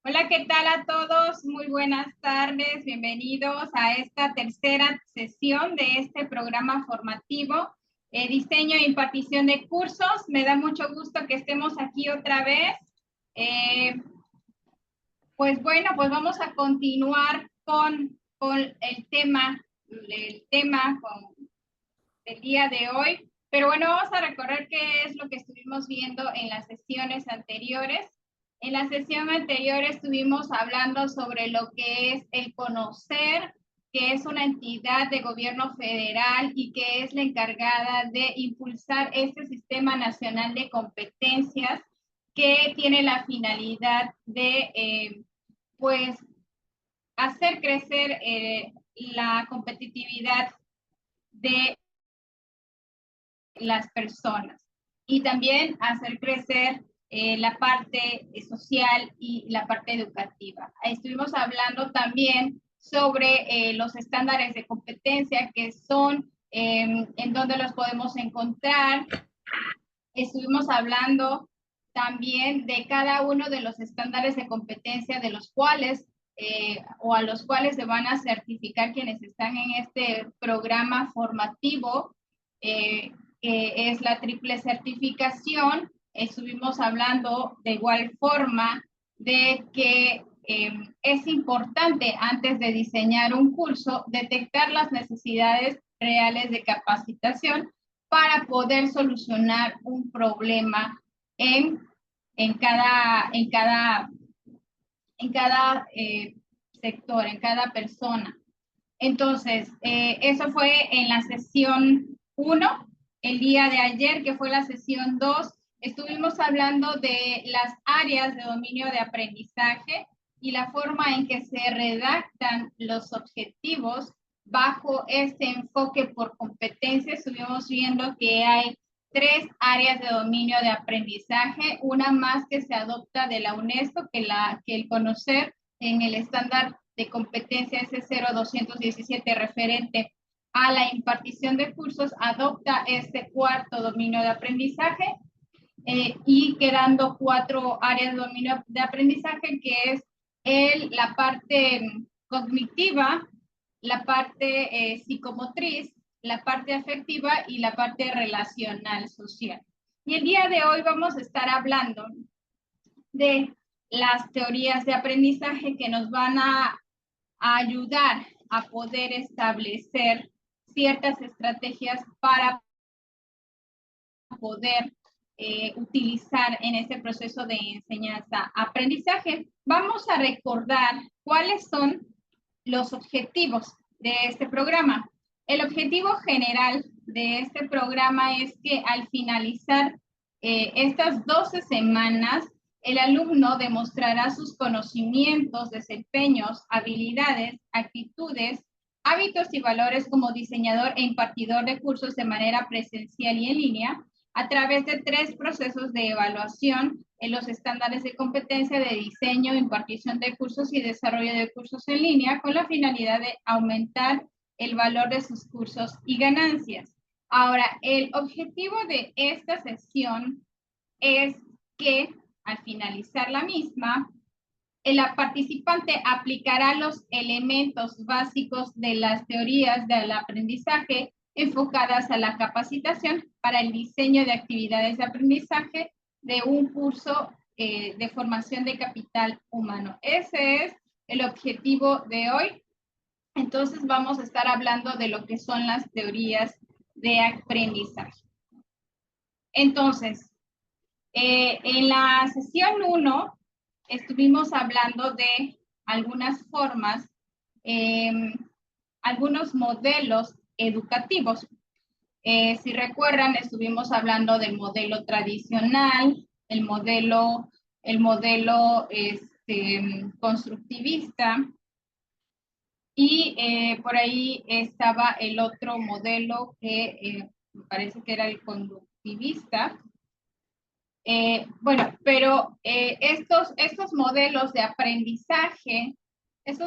Hola, ¿qué tal a todos? Muy buenas tardes, bienvenidos a esta tercera sesión de este programa formativo, diseño e impartición de cursos. Me da mucho gusto que estemos aquí otra vez. Pues bueno, pues vamos a continuar con el tema del día de hoy. Pero bueno, vamos a recorrer qué es lo que estuvimos viendo en las sesiones anteriores. En la sesión anterior estuvimos hablando sobre lo que es el CONOCER, que es una entidad de gobierno federal y que es la encargada de impulsar este Sistema Nacional de Competencias que tiene la finalidad de, pues, hacer crecer la competitividad de las personas y también hacer crecer la parte social y la parte educativa. Estuvimos hablando también sobre los estándares de competencia que son en donde los podemos encontrar. Estuvimos hablando también de cada uno de los estándares de competencia de los cuales o a los cuales se van a certificar quienes están en este programa formativo, que es la triple certificación. Estuvimos hablando de igual forma de que es importante antes de diseñar un curso detectar las necesidades reales de capacitación para poder solucionar un problema en cada sector, en cada persona. Entonces, eso fue en la sesión 1. El día de ayer, que fue la sesión 2, estuvimos hablando de las áreas de dominio de aprendizaje y la forma en que se redactan los objetivos bajo este enfoque por competencia. Estuvimos viendo que hay 3 áreas de dominio de aprendizaje, una más que se adopta de la UNESCO, que el CONOCER en el estándar de competencia S0217 referente a la impartición de cursos adopta este cuarto dominio de aprendizaje y quedando 4 áreas de dominio de aprendizaje, que es la parte cognitiva, la parte psicomotriz, la parte afectiva y la parte relacional social. Y el día de hoy vamos a estar hablando de las teorías de aprendizaje que nos van a ayudar a poder establecer ciertas estrategias para poder utilizar en este proceso de enseñanza-aprendizaje. Vamos a recordar cuáles son los objetivos de este programa. El objetivo general de este programa es que al finalizar estas 12 semanas, el alumno demostrará sus conocimientos, desempeños, habilidades, actitudes, hábitos y valores como diseñador e impartidor de cursos de manera presencial y en línea, a través de 3 procesos de evaluación en los estándares de competencia de diseño, impartición de cursos y desarrollo de cursos en línea, con la finalidad de aumentar el valor de sus cursos y ganancias. Ahora, el objetivo de esta sesión es que al finalizar la misma, el participante aplicará los elementos básicos de las teorías del aprendizaje enfocadas a la capacitación para el diseño de actividades de aprendizaje de un curso de formación de capital humano. Ese es el objetivo de hoy. Entonces vamos a estar hablando de lo que son las teorías de aprendizaje. Entonces, en la sesión 1 estuvimos hablando de algunas formas, algunos modelos educativos. Si recuerdan, estuvimos hablando del modelo tradicional, el modelo constructivista, y por ahí estaba el otro modelo que me parece que era el conductivista. Bueno, pero estos modelos de aprendizaje, se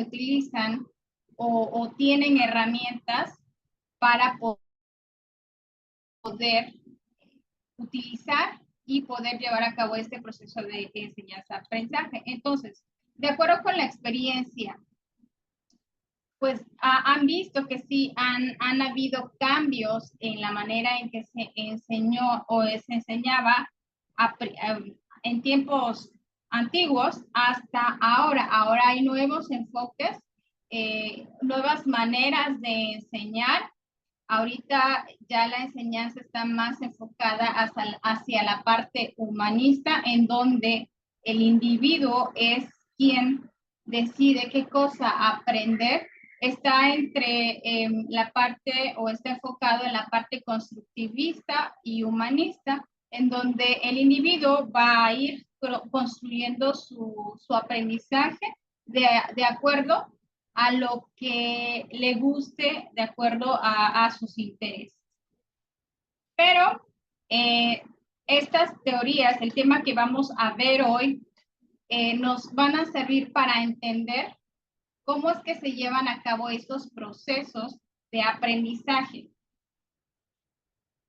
utilizan o tienen herramientas para poder utilizar y poder llevar a cabo este proceso de enseñanza-aprendizaje. Entonces, de acuerdo con la experiencia, pues han visto que sí han habido cambios en la manera en que se enseñó o se enseñaba en tiempos antiguos hasta ahora. Ahora hay nuevos enfoques, nuevas maneras de enseñar. Ahorita ya la enseñanza está más enfocada hacia la parte humanista, en donde el individuo es quien decide qué cosa aprender. Está entre la parte, o está enfocado en la parte constructivista y humanista, en donde el individuo va a ir construyendo su aprendizaje de acuerdo a lo que le guste, de acuerdo a sus intereses. Pero estas teorías, el tema que vamos a ver hoy, nos van a servir para entender cómo es que se llevan a cabo estos procesos de aprendizaje.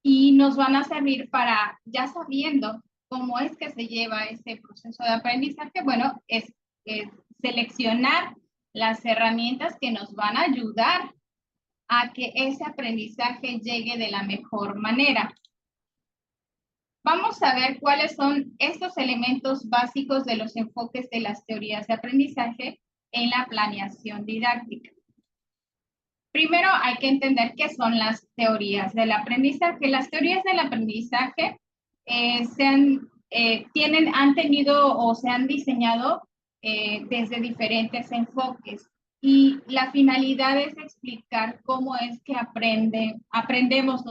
Y nos van a servir para, ya sabiendo cómo es que se lleva ese proceso de aprendizaje, bueno, es seleccionar las herramientas que nos van a ayudar a que ese aprendizaje llegue de la mejor manera. Vamos a ver cuáles son estos elementos básicos de los enfoques de las teorías de aprendizaje en la planeación didáctica. Primero hay que entender qué son las teorías del aprendizaje. Las teorías del aprendizaje han tenido o se han diseñado desde diferentes enfoques, y la finalidad es explicar cómo es que aprendemos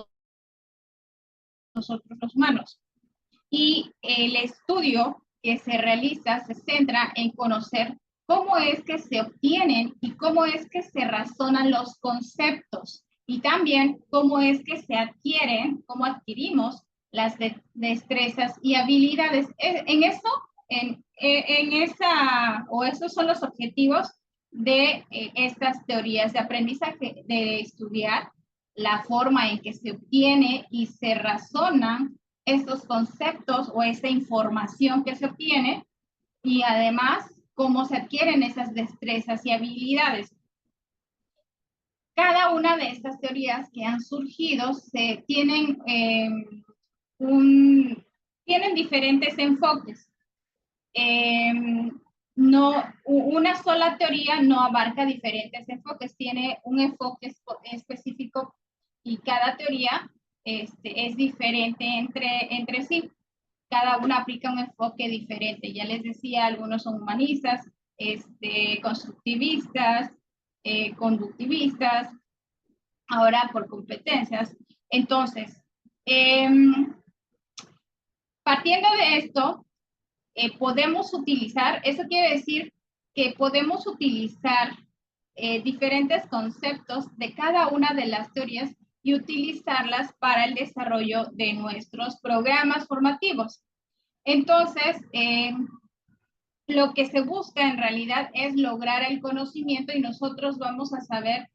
nosotros los humanos. Y el estudio que se realiza se centra en conocer cómo es que se obtienen y cómo es que se razonan los conceptos, y también cómo es que se adquieren, cómo adquirimos las destrezas y habilidades. Esos son los objetivos de estas teorías de aprendizaje, de estudiar la forma en que se obtiene y se razonan estos conceptos o esa información que se obtiene, y además cómo se adquieren esas destrezas y habilidades. Cada una de estas teorías que han surgido tienen diferentes enfoques. Una sola teoría no abarca diferentes enfoques, tiene un enfoque específico, y cada teoría es diferente entre sí. Cada una aplica un enfoque diferente. Ya les decía, algunos son humanistas, constructivistas, conductivistas, ahora por competencias. Entonces, partiendo de esto, podemos utilizar, eso quiere decir que podemos utilizar diferentes conceptos de cada una de las teorías y utilizarlas para el desarrollo de nuestros programas formativos. Entonces, lo que se busca en realidad es lograr el conocimiento, y nosotros vamos a saber,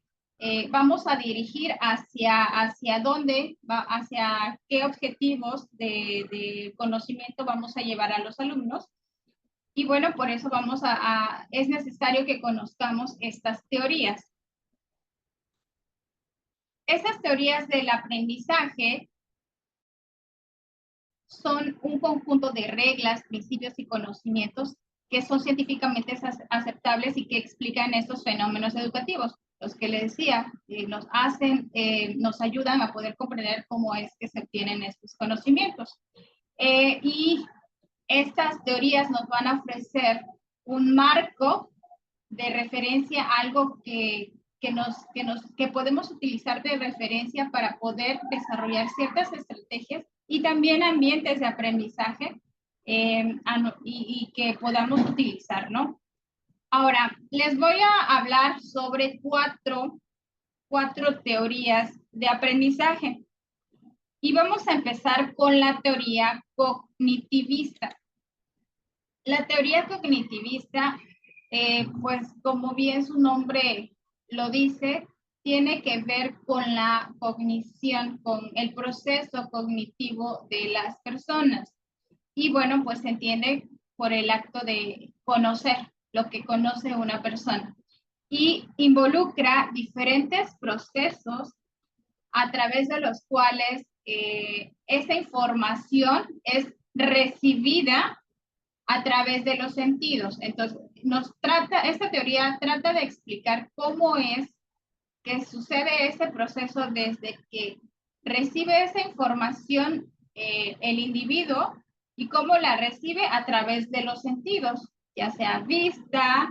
vamos a dirigir hacia dónde, hacia qué objetivos de conocimiento vamos a llevar a los alumnos. Y bueno, por eso es necesario que conozcamos estas teorías. Esas teorías del aprendizaje son un conjunto de reglas, principios y conocimientos que son científicamente aceptables y que explican estos fenómenos educativos. Los que les decía, nos ayudan a poder comprender cómo es que se obtienen estos conocimientos. Y estas teorías nos van a ofrecer un marco de referencia, algo que podemos utilizar de referencia para poder desarrollar ciertas estrategias y también ambientes de aprendizaje y que podamos utilizar, ¿no? Ahora, les voy a hablar sobre cuatro teorías de aprendizaje. Y vamos a empezar con la teoría cognitivista. La teoría cognitivista, pues como bien su nombre lo dice, tiene que ver con la cognición, con el proceso cognitivo de las personas. Y bueno, pues se entiende por el acto de conocer lo que conoce una persona. Y involucra diferentes procesos a través de los cuales esa información es recibida a través de los sentidos. Entonces, esta teoría trata de explicar cómo es que sucede ese proceso desde que recibe esa información el individuo y cómo la recibe a través de los sentidos, ya sea vista,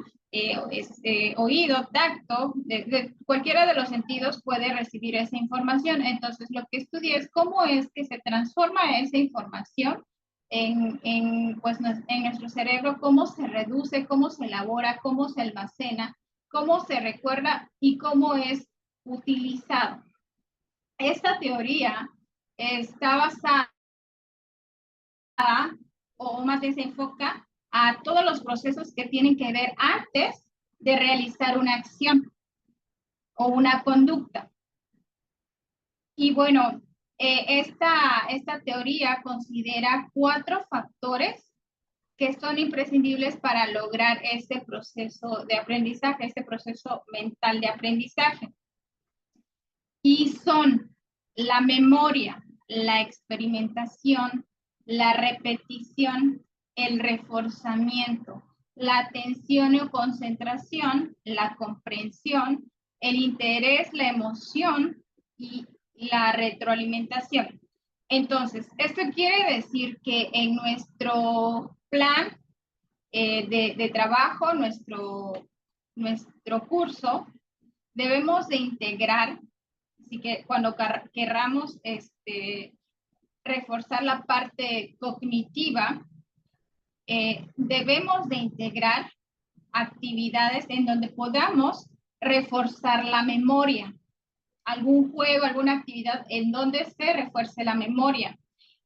oído, tacto, cualquiera de los sentidos puede recibir esa información. Entonces, lo que estudia es cómo es que se transforma esa información pues, en nuestro cerebro, cómo se reduce, cómo se elabora, cómo se almacena, cómo se recuerda y cómo es utilizado. Esta teoría está basada, o más bien se enfoca a todos los procesos que tienen que ver antes de realizar una acción o una conducta. Y bueno, esta teoría considera 4 factores que son imprescindibles para lograr este proceso de aprendizaje, este proceso mental de aprendizaje. Y son la memoria, la experimentación, la repetición, el reforzamiento, la atención o concentración, la comprensión, el interés, la emoción y la retroalimentación. Entonces, esto quiere decir que en nuestro plan de trabajo, nuestro curso, debemos de integrar, así que cuando querramos reforzar la parte cognitiva, debemos de integrar actividades en donde podamos reforzar la memoria, algún juego, alguna actividad en donde se refuerce la memoria,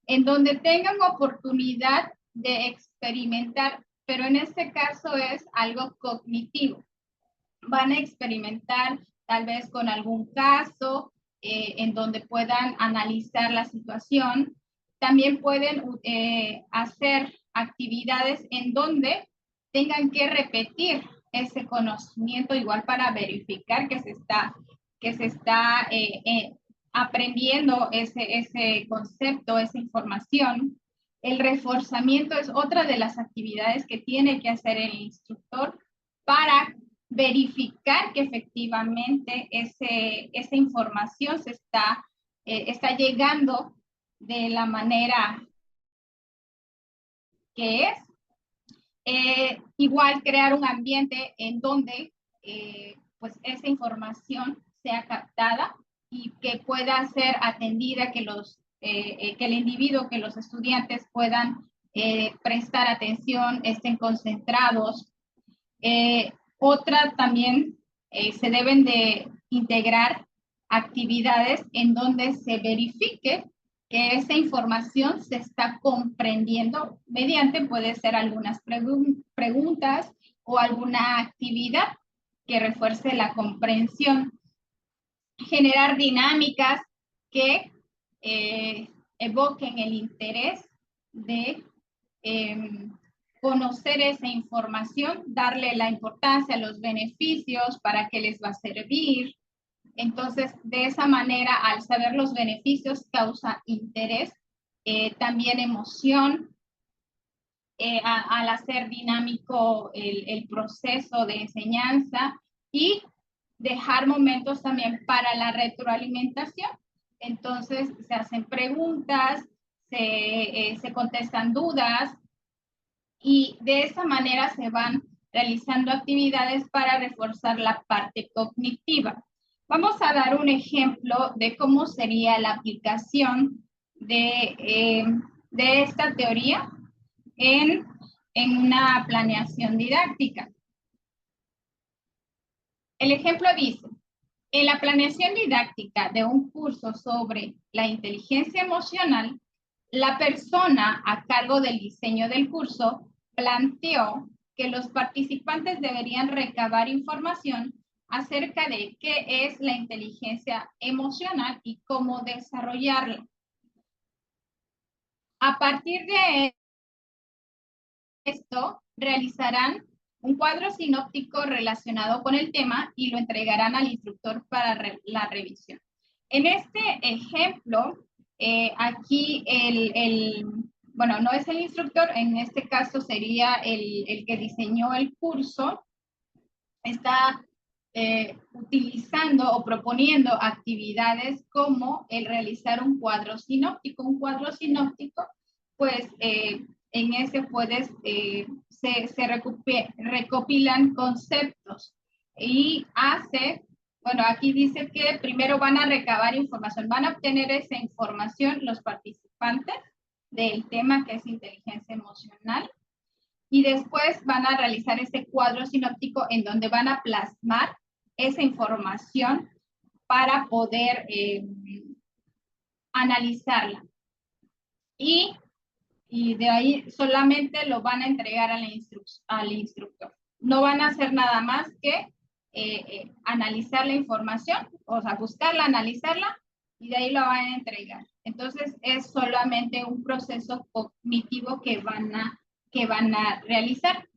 en donde tengan oportunidad de experimentar, pero en este caso es algo cognitivo. Van a experimentar tal vez con algún caso en donde puedan analizar la situación. También pueden hacer actividades en donde tengan que repetir ese conocimiento igual para verificar que se está aprendiendo ese concepto, esa información. El reforzamiento es otra de las actividades que tiene que hacer el instructor para verificar que efectivamente esa información está llegando de la manera que es. Igual crear un ambiente en donde pues esa información sea captada y que pueda ser atendida, que el individuo, que los estudiantes puedan prestar atención, estén concentrados. Otra también se deben de integrar actividades en donde se verifique que esa información se está comprendiendo mediante, puede ser algunas preguntas o alguna actividad que refuerce la comprensión. Generar dinámicas que evoquen el interés de conocer esa información, darle la importancia, los beneficios, para qué les va a servir. Entonces, de esa manera, al saber los beneficios, causa interés, también emoción, al hacer dinámico el proceso de enseñanza y dejar momentos también para la retroalimentación. Entonces, se hacen preguntas, se contestan dudas y de esa manera se van realizando actividades para reforzar la parte cognitiva. Vamos a dar un ejemplo de cómo sería la aplicación de esta teoría en una planeación didáctica. El ejemplo dice, en la planeación didáctica de un curso sobre la inteligencia emocional, la persona a cargo del diseño del curso planteó que los participantes deberían recabar información acerca de qué es la inteligencia emocional y cómo desarrollarla. A partir de esto, realizarán un cuadro sinóptico relacionado con el tema y lo entregarán al instructor para la revisión. En este ejemplo, aquí bueno, no es el instructor, en este caso sería el que diseñó el curso, está utilizando o proponiendo actividades como el realizar un cuadro sinóptico. Un cuadro sinóptico, pues en ese se recopilan conceptos y bueno, aquí dice que primero van a recabar información, van a obtener esa información los participantes del tema que es inteligencia emocional, y después van a realizar ese cuadro sinóptico en donde van a plasmar esa información para poder analizarla. Y de ahí solamente lo van a entregar al instructor. No van a hacer nada más que analizar la información, o sea, buscarla, analizarla, y de ahí lo van a entregar. Entonces, es solamente un proceso cognitivo que van a realizar.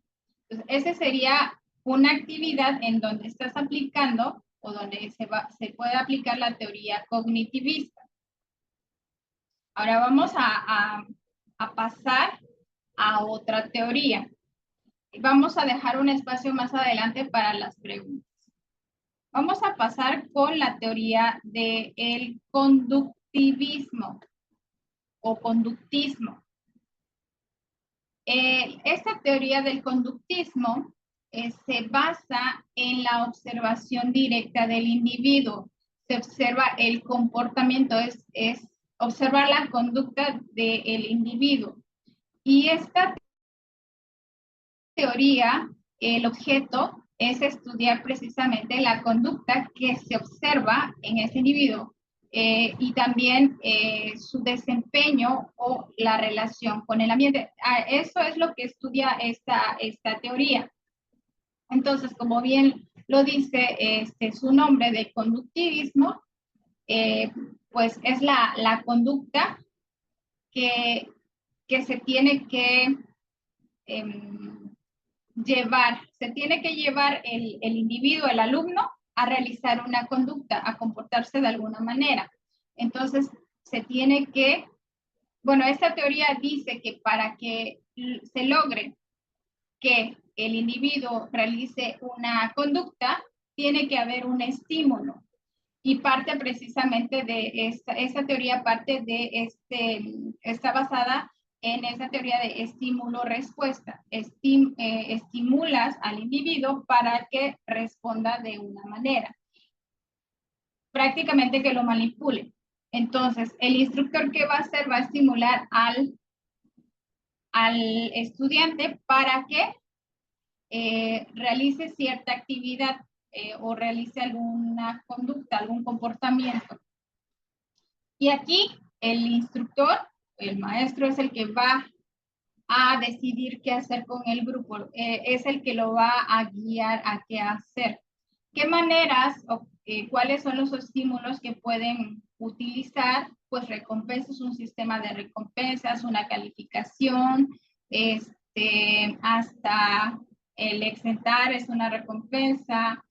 Entonces, esa sería una actividad en donde estás aplicando o donde se puede aplicar la teoría cognitivista. Ahora vamos a pasar a otra teoría. Vamos a dejar un espacio más adelante para las preguntas. Vamos a pasar con la teoría del conductivismo o conductismo. Esta teoría del conductismo se basa en la observación directa del individuo. Se observa el comportamiento, es observar la conducta del individuo. Y esta teoría, el objeto es estudiar precisamente la conducta que se observa en ese individuo y también su desempeño o la relación con el ambiente. Eso es lo que estudia esta teoría. Entonces, como bien lo dice su nombre de conductivismo, pues es la conducta que se tiene que se tiene que llevar el individuo, el alumno, a realizar una conducta, a comportarse de alguna manera. Entonces, se tiene que, bueno, esta teoría dice que para que se logre que el individuo realice una conducta, tiene que haber un estímulo. Y parte precisamente de esta teoría, está basada en esa teoría de estímulo-respuesta. Estimulas al individuo para que responda de una manera. Prácticamente que lo manipule. Entonces, el instructor, ¿qué va a hacer? Va a estimular al estudiante para que realice cierta actividad o realice alguna conducta, algún comportamiento. Y aquí el instructor, el maestro, es el que va a decidir qué hacer con el grupo, es el que lo va a guiar a qué hacer. ¿Qué maneras o cuáles son los estímulos que pueden utilizar? Pues recompensas, un sistema de recompensas, una calificación, hasta el exentar es una recompensa.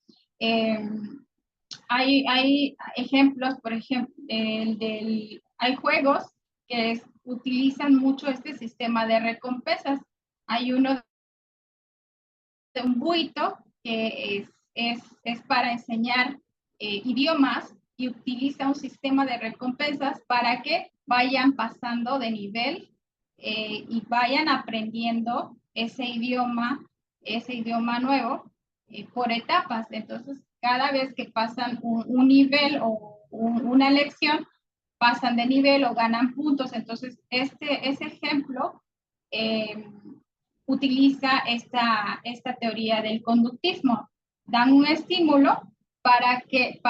Hay ejemplos, por ejemplo, hay juegos que utilizan mucho este sistema de recompensas. Hay uno de un buito que es para enseñar idiomas y utiliza un sistema de recompensas para que vayan pasando de nivel y vayan aprendiendo ese idioma nuevo por etapas. Entonces, cada vez que pasan un nivel o una lección, pasan de nivel o ganan puntos. Entonces, ese ejemplo utiliza esta teoría del conductismo. Dan un estímulo para que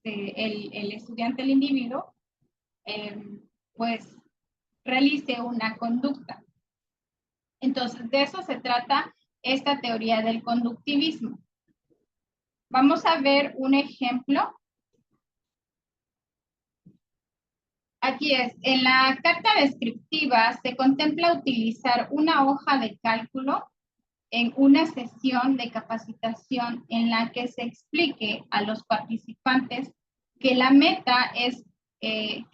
el estudiante, el individuo, pues realice una conducta. Entonces, de eso se trata esta teoría del conductivismo. Vamos a ver un ejemplo. Aquí es, en la carta descriptiva se contempla utilizar una hoja de cálculo en una sesión de capacitación en la que se explique a los participantes que la meta es que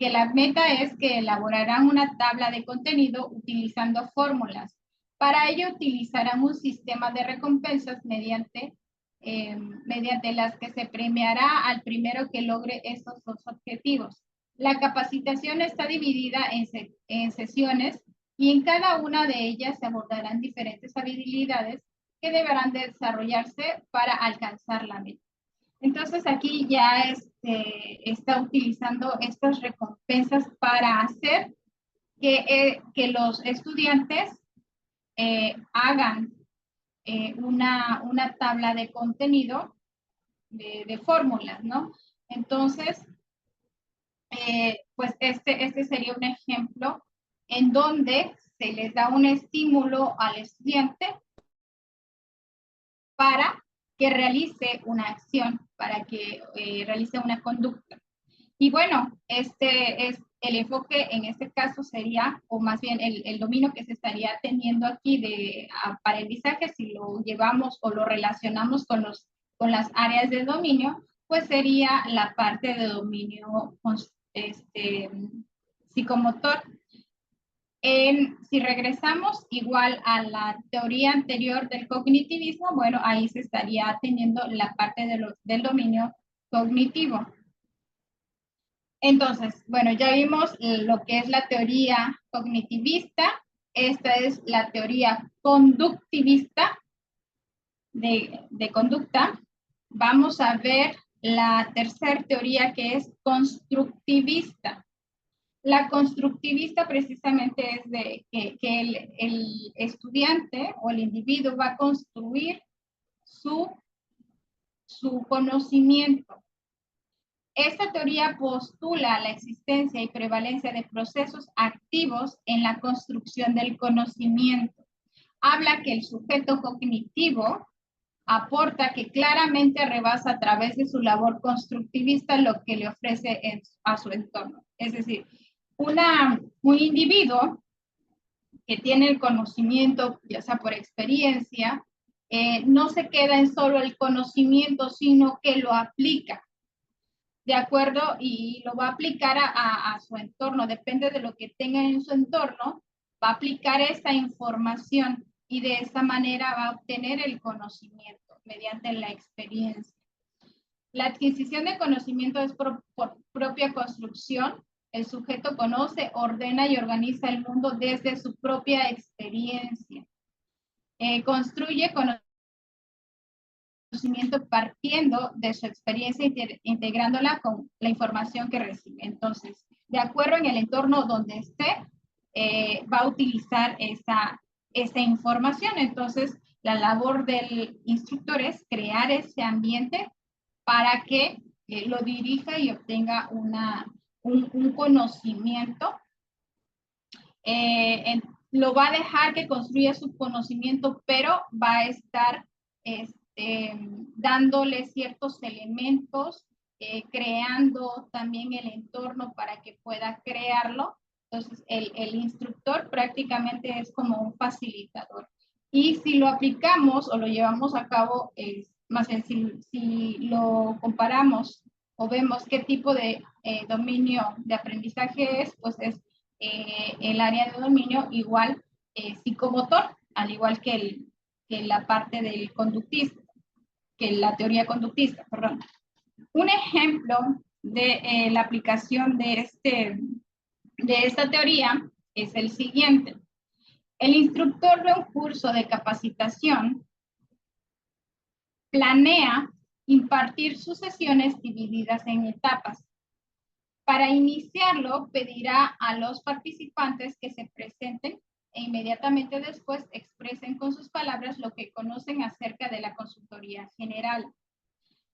elaborarán una tabla de contenido utilizando fórmulas. Para ello utilizarán un sistema de recompensas mediante las que se premiará al primero que logre estos dos objetivos. La capacitación está dividida en sesiones y en cada una de ellas se abordarán diferentes habilidades que deberán desarrollarse para alcanzar la meta. Entonces aquí ya está utilizando estas recompensas para hacer que los estudiantes hagan una tabla de contenido de fórmulas, ¿no? Entonces, pues este sería un ejemplo en donde se les da un estímulo al estudiante para que realice una acción, para que realice una conducta. Y bueno, este es el enfoque en este caso sería, o más bien el dominio que se estaría teniendo aquí de aprendizaje, si lo llevamos o lo relacionamos con las áreas de dominio, pues sería la parte de dominio psicomotor. Si regresamos igual a la teoría anterior del cognitivismo, bueno, ahí se estaría teniendo la parte del dominio cognitivo. Entonces, bueno, ya vimos lo que es la teoría cognitivista. Esta es la teoría conductivista de conducta. Vamos a ver la tercera teoría que es constructivista. La constructivista precisamente es de que el estudiante o el individuo va a construir su conocimiento. Esta teoría postula la existencia y prevalencia de procesos activos en la construcción del conocimiento. Habla que el sujeto cognitivo aporta que claramente rebasa a través de su labor constructivista lo que le ofrece a su entorno. Es decir, un individuo que tiene el conocimiento, ya sea por experiencia, no se queda en solo el conocimiento, sino que lo aplica. ¿De acuerdo? Y lo va a aplicar a su entorno, depende de lo que tenga en su entorno, va a aplicar esa información y de esa manera va a obtener el conocimiento mediante la experiencia. La adquisición de conocimiento es por propia construcción. El sujeto conoce, ordena y organiza el mundo desde su propia experiencia. Construye conocimiento partiendo de su experiencia, integrándola con la información que recibe. Entonces, de acuerdo en el entorno donde esté, va a utilizar esa información. Entonces, la labor del instructor es crear ese ambiente para que lo dirija y obtenga un conocimiento. Lo va a dejar que construya su conocimiento, pero va a estar dándole ciertos elementos, creando también el entorno para que pueda crearlo. Entonces, el instructor prácticamente es como un facilitador. Y si lo aplicamos o lo llevamos a cabo, más bien si lo comparamos o vemos qué tipo de dominio de aprendizaje es, pues es el área de dominio igual psicomotor, al igual que la parte del conductista, que la teoría conductista, perdón. Un ejemplo de la aplicación de esta teoría es el siguiente. El instructor de un curso de capacitación planea impartir sus sesiones divididas en etapas. Para iniciarlo, pedirá a los participantes que se presenten e inmediatamente después expresen con sus palabras lo que conocen acerca de la consultoría general.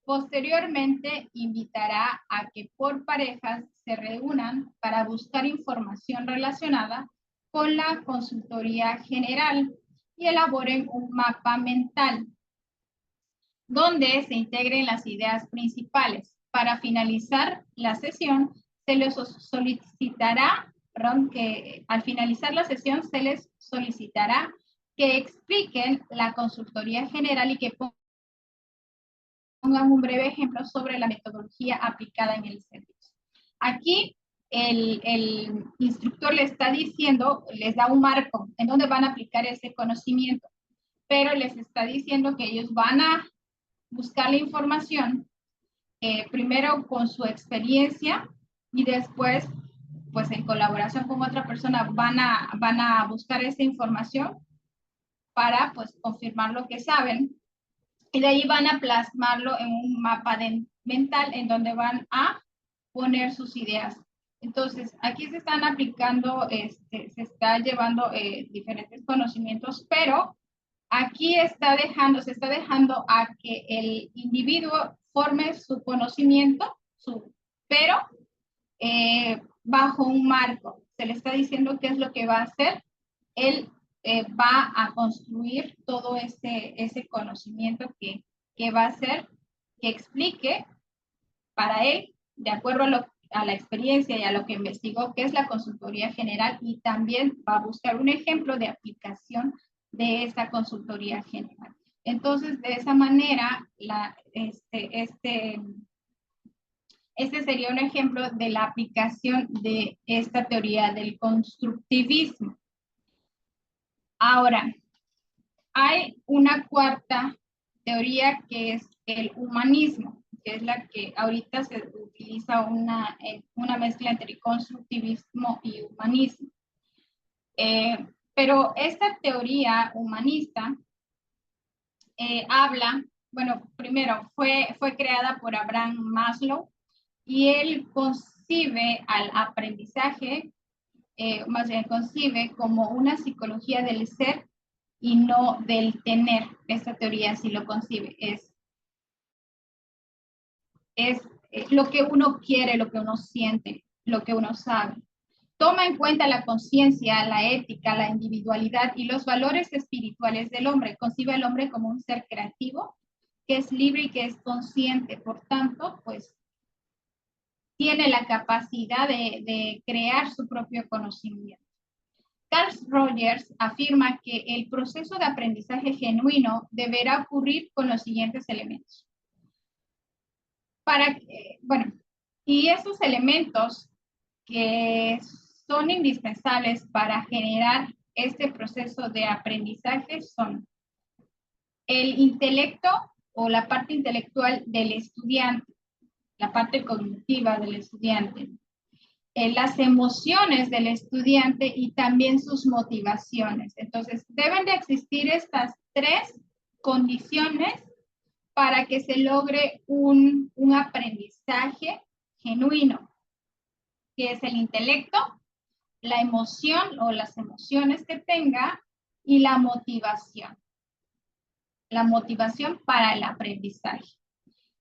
Posteriormente, invitará a que por parejas se reúnan para buscar información relacionada con la consultoría general y elaboren un mapa mental donde se integren las ideas principales. Para finalizar la sesión, se les solicitará, perdón, que al finalizar la sesión se les solicitará que expliquen la consultoría general y que pongan un breve ejemplo sobre la metodología aplicada en el servicio. Aquí el instructor le está diciendo, les da un marco en donde van a aplicar ese conocimiento, pero les está diciendo que ellos van a buscar la información primero con su experiencia y después, pues en colaboración con otra persona, van a buscar esa información para pues confirmar lo que saben y de ahí van a plasmarlo en un mapa mental en donde van a poner sus ideas. Entonces, aquí se están aplicando, se está llevando diferentes conocimientos, pero aquí se está dejando a que el individuo forme su conocimiento, pero bajo un marco. Se le está diciendo qué es lo que va a hacer. Él va a construir todo ese conocimiento que va a hacer, que explique para él, de acuerdo a la experiencia y a lo que investigó, qué es la consultoría general, y también va a buscar un ejemplo de aplicación de esa consultoría general. Entonces, de esa manera, este sería un ejemplo de la aplicación de esta teoría del constructivismo. Ahora, hay una cuarta teoría que es el humanismo, que es la que ahorita se utiliza una mezcla entre constructivismo y humanismo. Pero esta teoría humanista habla, bueno, primero fue creada por Abraham Maslow y él concibe al aprendizaje, más bien concibe como una psicología del ser y no del tener. Esta teoría sí lo concibe, es lo que uno quiere, lo que uno siente, lo que uno sabe. Toma en cuenta la conciencia, la ética, la individualidad y los valores espirituales del hombre. Concibe al hombre como un ser creativo, que es libre y que es consciente. Por tanto, pues tiene la capacidad de crear su propio conocimiento. Carl Rogers afirma que el proceso de aprendizaje genuino deberá ocurrir con los siguientes elementos. Bueno, y esos elementos que son indispensables para generar este proceso de aprendizaje son el intelecto o la parte intelectual del estudiante, la parte cognitiva del estudiante, las emociones del estudiante y también sus motivaciones. Entonces, deben de existir estas tres condiciones para que se logre un aprendizaje genuino, que es el intelecto, la emoción o las emociones que tenga y la motivación. La motivación para el aprendizaje.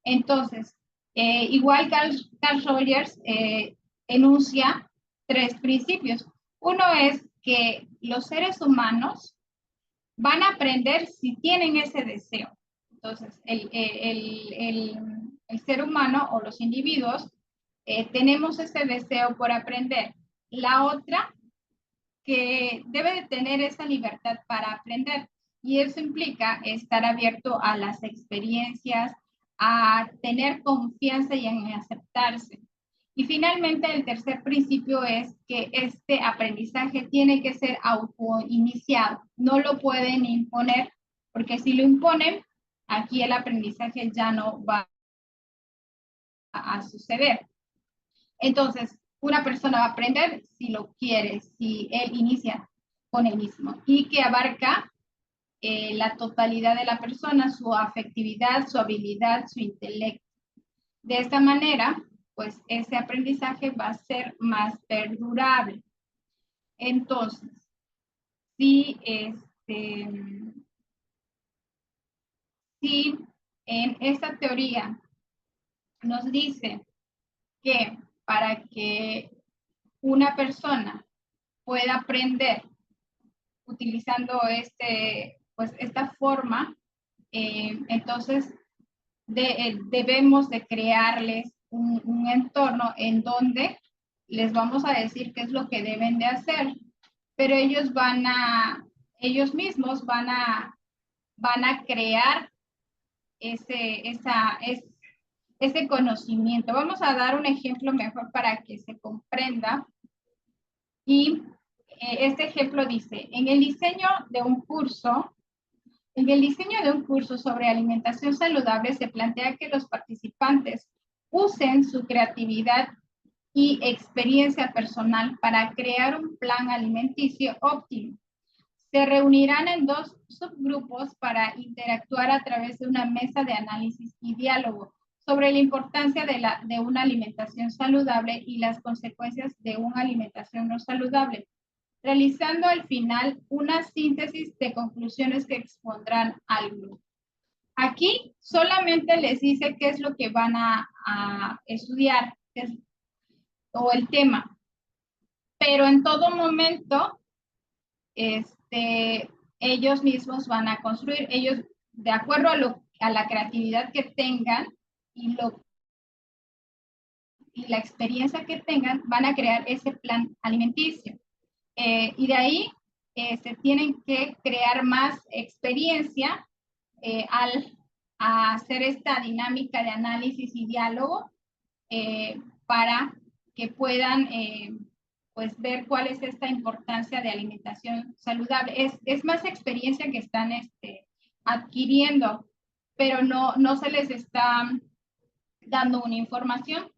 Entonces, igual Carl Rogers enuncia tres principios. Uno es que los seres humanos van a aprender si tienen ese deseo. Entonces, el ser humano o los individuos tenemos ese deseo por aprender. La otra, que debe de tener esa libertad para aprender. Y eso implica estar abierto a las experiencias, a tener confianza y en aceptarse. Y finalmente, el tercer principio es que este aprendizaje tiene que ser autoiniciado. No lo pueden imponer, porque si lo imponen, aquí el aprendizaje ya no va a suceder. Entonces, una persona va a aprender si lo quiere, si él inicia con él mismo, y que abarca la totalidad de la persona, su afectividad, su habilidad, su intelecto. De esta manera, pues ese aprendizaje va a ser más perdurable. Entonces, si en esta teoría nos dice que para que una persona pueda aprender utilizando esta forma, entonces debemos de crearles un entorno en donde les vamos a decir qué es lo que deben de hacer, pero ellos mismos van a crear ese conocimiento. Vamos a dar un ejemplo mejor para que se comprenda. Y este ejemplo dice, en el diseño de un curso sobre alimentación saludable se plantea que los participantes usen su creatividad y experiencia personal para crear un plan alimenticio óptimo. Se reunirán en 2 subgrupos para interactuar a través de una mesa de análisis y diálogo sobre la importancia de una alimentación saludable y las consecuencias de una alimentación no saludable, realizando al final una síntesis de conclusiones que expondrán al grupo. Aquí solamente les dice qué es lo que van a estudiar o el tema, pero en todo momento ellos mismos van a construir, ellos de acuerdo a la creatividad que tengan y la experiencia que tengan, van a crear ese plan alimenticio. Y de ahí se tienen que crear más experiencia a hacer esta dinámica de análisis y diálogo para que puedan pues ver cuál es esta importancia de alimentación saludable. Es más experiencia que están adquiriendo, pero no se les está dando una información.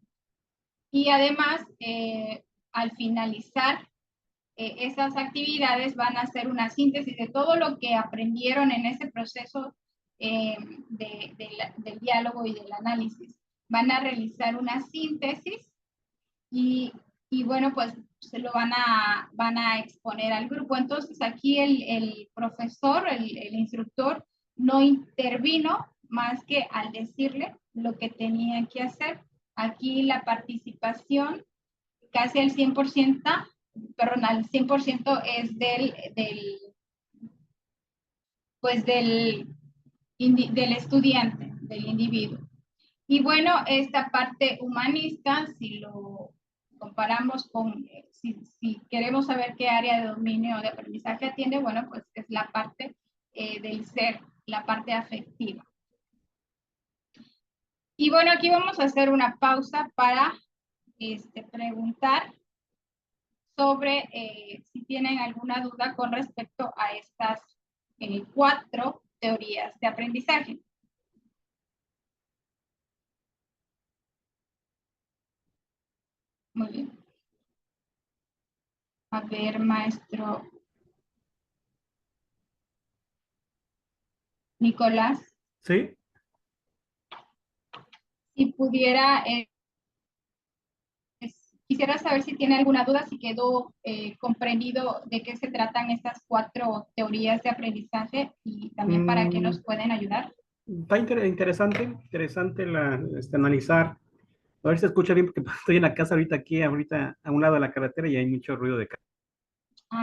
Y además, al finalizar esas actividades van a hacer una síntesis de todo lo que aprendieron en ese proceso del diálogo y del análisis. Van a realizar una síntesis y bueno, pues se lo van a exponer al grupo. Entonces aquí el profesor, el instructor, no intervino más que al decirle lo que tenían que hacer. Aquí la participación casi al 100%, perdón, al 100% es pues del estudiante, del individuo. Y bueno, esta parte humanista, si lo comparamos con, si queremos saber qué área de dominio de aprendizaje atiende, bueno, pues es la parte del ser, la parte afectiva. Y bueno, aquí vamos a hacer una pausa para preguntar sobre si tienen alguna duda con respecto a estas 4 teorías de aprendizaje. Muy bien. A ver, maestro Nicolás. Sí. Si pudiera, quisiera saber si tiene alguna duda, si quedó comprendido de qué se tratan estas 4 teorías de aprendizaje y también para qué nos pueden ayudar. Está interesante analizar. A ver si se escucha bien porque estoy en la casa ahorita a un lado de la carretera y hay mucho ruido de carro.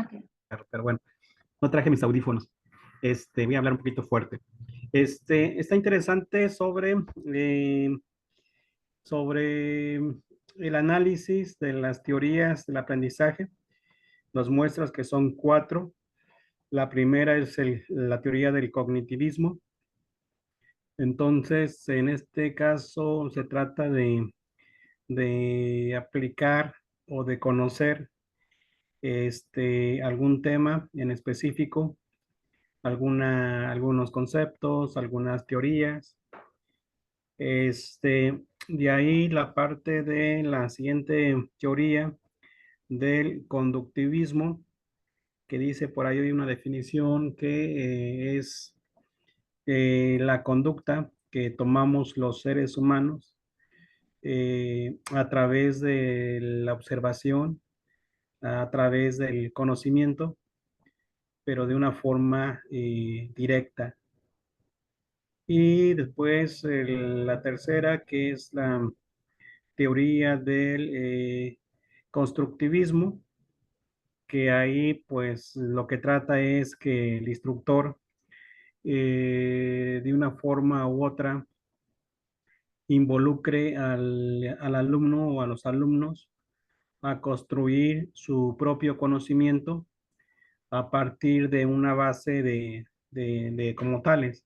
Okay. Pero bueno, no traje mis audífonos. Voy a hablar un poquito fuerte. Está interesante sobre el análisis de las teorías del aprendizaje. Nos muestras que son 4. La primera es la teoría del cognitivismo. Entonces, en este caso se trata de aplicar o de conocer algún tema en específico, algunos conceptos, algunas teorías. De ahí la parte de la siguiente teoría del conductivismo, que dice por ahí hay una definición que es la conducta que tomamos los seres humanos a través de la observación, a través del conocimiento, pero de una forma directa. Y después la tercera, que es la teoría del constructivismo, que ahí pues lo que trata es que el instructor de una forma u otra involucre al alumno o a los alumnos a construir su propio conocimiento a partir de una base de como tales.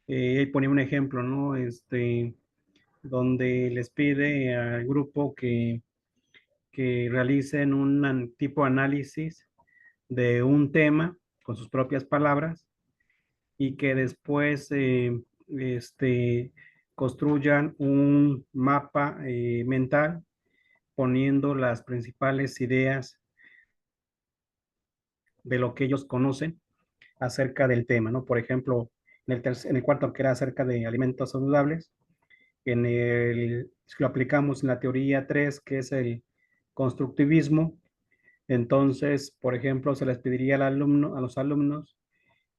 Ahí ponía un ejemplo, ¿no? Donde les pide al grupo que realicen un tipo de análisis de un tema con sus propias palabras y que después construyan un mapa mental poniendo las principales ideas de lo que ellos conocen acerca del tema, ¿no? Por ejemplo, en el cuarto, que era acerca de alimentos saludables, si lo aplicamos en la teoría 3, que es el constructivismo, entonces, por ejemplo, se les pediría a los alumnos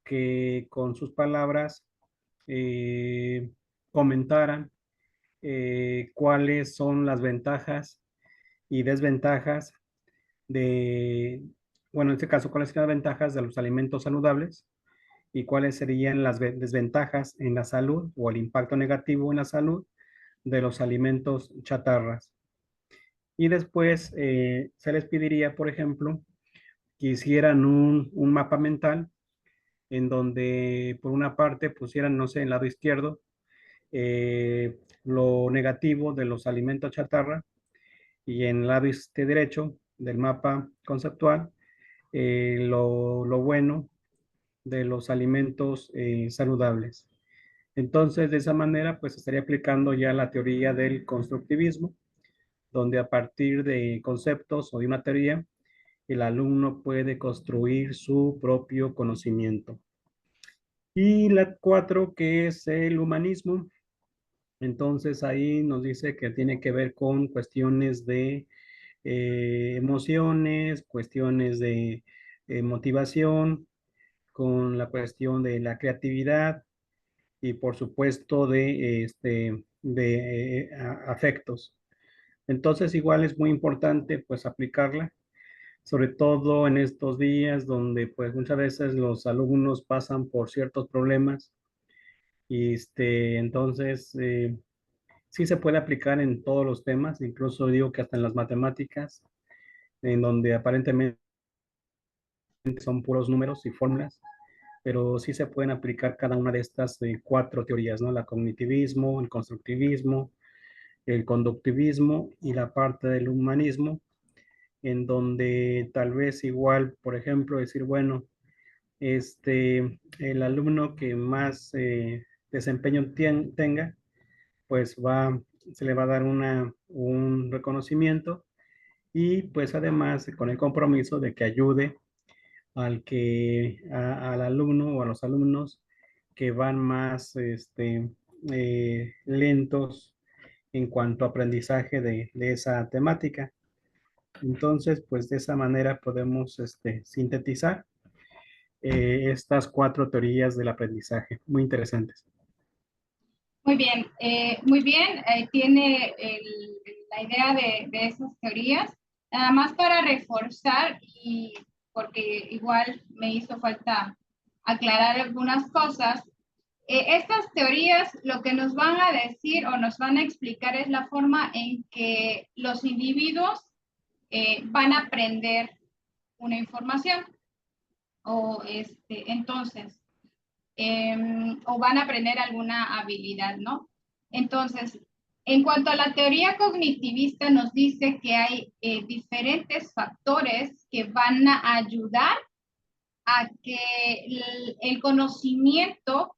que con sus palabras eh, comentaran cuáles son las ventajas y desventajas de, bueno, en este caso, cuáles son las ventajas de los alimentos saludables y cuáles serían las desventajas en la salud o el impacto negativo en la salud de los alimentos chatarras. Y después se les pediría, por ejemplo, que hicieran un mapa mental en donde por una parte pusieran, no sé, en el lado izquierdo, lo negativo de los alimentos chatarra y en el lado derecho del mapa conceptual, lo bueno de los alimentos saludables. Entonces, de esa manera, pues estaría aplicando ya la teoría del constructivismo, donde a partir de conceptos o de una teoría, el alumno puede construir su propio conocimiento. Y la 4, que es el humanismo. Entonces ahí nos dice que tiene que ver con cuestiones de emociones, cuestiones de motivación, con la cuestión de la creatividad y por supuesto de afectos. Entonces igual es muy importante pues aplicarla, sobre todo en estos días donde pues muchas veces los alumnos pasan por ciertos problemas y entonces sí se puede aplicar en todos los temas, incluso digo que hasta en las matemáticas, en donde aparentemente son puros números y fórmulas, pero sí se pueden aplicar cada una de estas 4 teorías, ¿no? La cognitivismo, el constructivismo, el conductivismo y la parte del humanismo, en donde tal vez igual, por ejemplo, decir, bueno, el alumno que más desempeño tenga, pues se le va a dar un reconocimiento y pues además con el compromiso de que ayude al alumno o a los alumnos que van más lentos en cuanto a aprendizaje de esa temática. Entonces, pues de esa manera podemos sintetizar estas 4 teorías del aprendizaje, muy interesantes. Muy bien, muy bien. Tiene la idea de esas teorías. Nada más para reforzar y porque igual me hizo falta aclarar algunas cosas. Estas teorías lo que nos van a decir o nos van a explicar es la forma en que los individuos van a aprender una información o entonces o van a aprender alguna habilidad, ¿no? Entonces, en cuanto a la teoría cognitivista, nos dice que hay diferentes factores que van a ayudar a que el conocimiento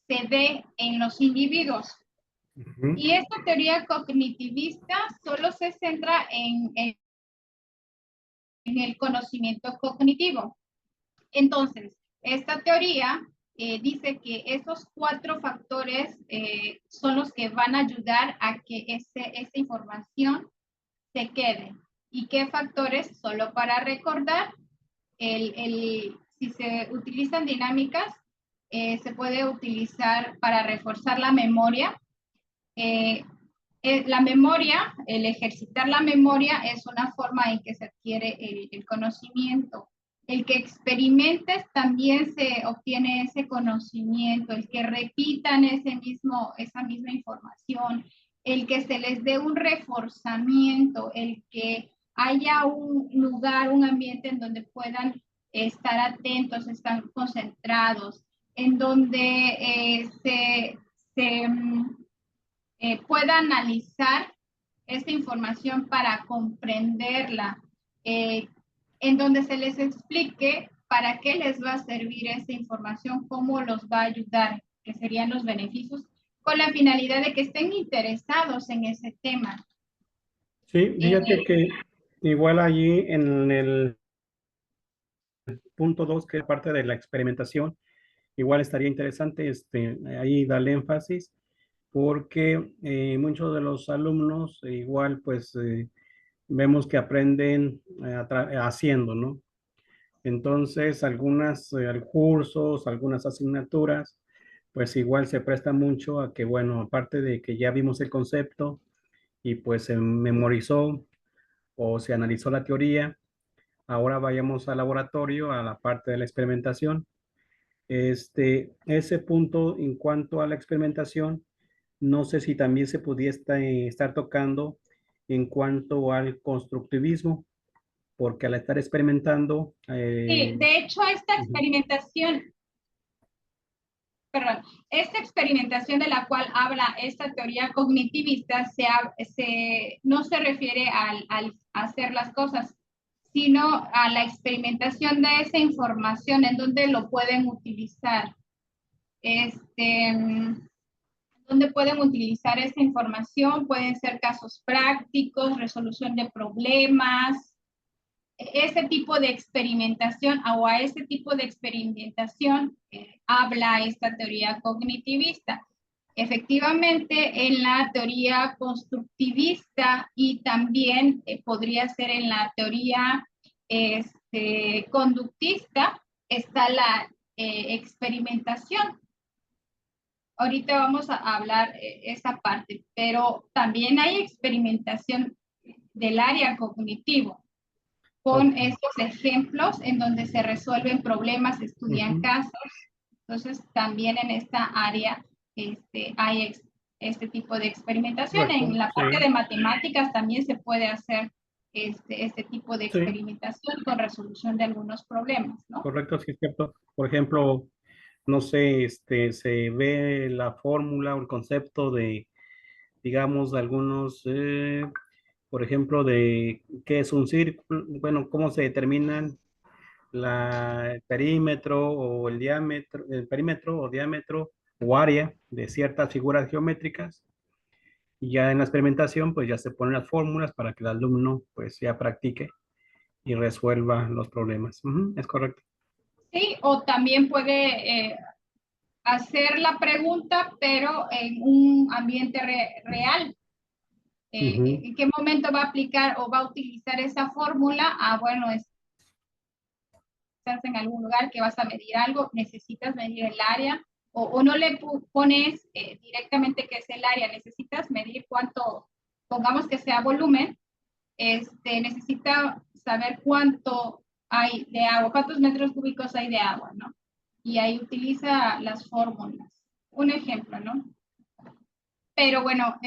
se dé en los individuos. Y esta teoría cognitivista solo se centra en el conocimiento cognitivo. Entonces, esta teoría dice que esos 4 factores son los que van a ayudar a que esa información se quede. ¿Y qué factores? Solo para recordar, si se utilizan dinámicas, se puede utilizar para reforzar la memoria. La memoria, el ejercitar la memoria es una forma en que se adquiere el conocimiento. El que experimentes también se obtiene ese conocimiento, el que repitan esa misma información, el que se les dé un reforzamiento, el que haya un lugar, un ambiente en donde puedan estar atentos, estar concentrados, en donde pueda analizar esta información para comprenderla, en donde se les explique para qué les va a servir esta información, cómo los va a ayudar, que serían los beneficios, con la finalidad de que estén interesados en ese tema. Sí, fíjate que igual allí en el punto 2, que es parte de la experimentación, igual estaría interesante ahí darle énfasis, porque muchos de los alumnos igual pues vemos que aprenden haciendo, ¿no? Entonces, algunas cursos, algunas asignaturas, pues igual se presta mucho a que, bueno, aparte de que ya vimos el concepto y pues se memorizó o se analizó la teoría, ahora vayamos al laboratorio, a la parte de la experimentación. Ese punto en cuanto a la experimentación, no sé si también se pudiera estar tocando en cuanto al constructivismo, porque al estar experimentando, Sí, de hecho, ujú, esta experimentación de la cual habla esta teoría cognitivista no se refiere al hacer las cosas, sino a la experimentación de esa información en donde lo pueden utilizar. Donde pueden utilizar esa información, pueden ser casos prácticos, resolución de problemas, ese tipo de experimentación o a ese tipo de experimentación habla esta teoría cognitivista. Efectivamente, en la teoría constructivista y también podría ser en la teoría conductista está la experimentación. Ahorita vamos a hablar esa parte, pero también hay experimentación del área cognitivo ok, con estos ejemplos en donde se resuelven problemas, se estudian ujú, casos. Entonces, también en esta área hay este tipo de experimentación. correcto, En la sí, parte de matemáticas también se puede hacer este tipo de sí, experimentación con resolución de algunos problemas, ¿no? correcto, sí es cierto. Por ejemplo, no sé, se ve la fórmula o el concepto de, digamos, de algunos, por ejemplo, de qué es un círculo, bueno, cómo se determinan el perímetro o el perímetro o diámetro o área de ciertas figuras geométricas. Y ya en la experimentación, pues ya se ponen las fórmulas para que el alumno pues ya practique y resuelva los problemas. Ujú, es correcto. Sí, o también puede hacer la pregunta, pero en un ambiente real. Ujú, ¿En qué momento va a aplicar o va a utilizar esa fórmula? Ah, bueno, estás en algún lugar que vas a medir algo, necesitas medir el área, o no le pones directamente qué es el área, necesitas medir cuánto, pongamos que sea volumen, necesita saber cuánto hay de agua, cuántos metros cúbicos hay de agua, ¿no? Y ahí utiliza las fórmulas. Un ejemplo, ¿no? Pero bueno,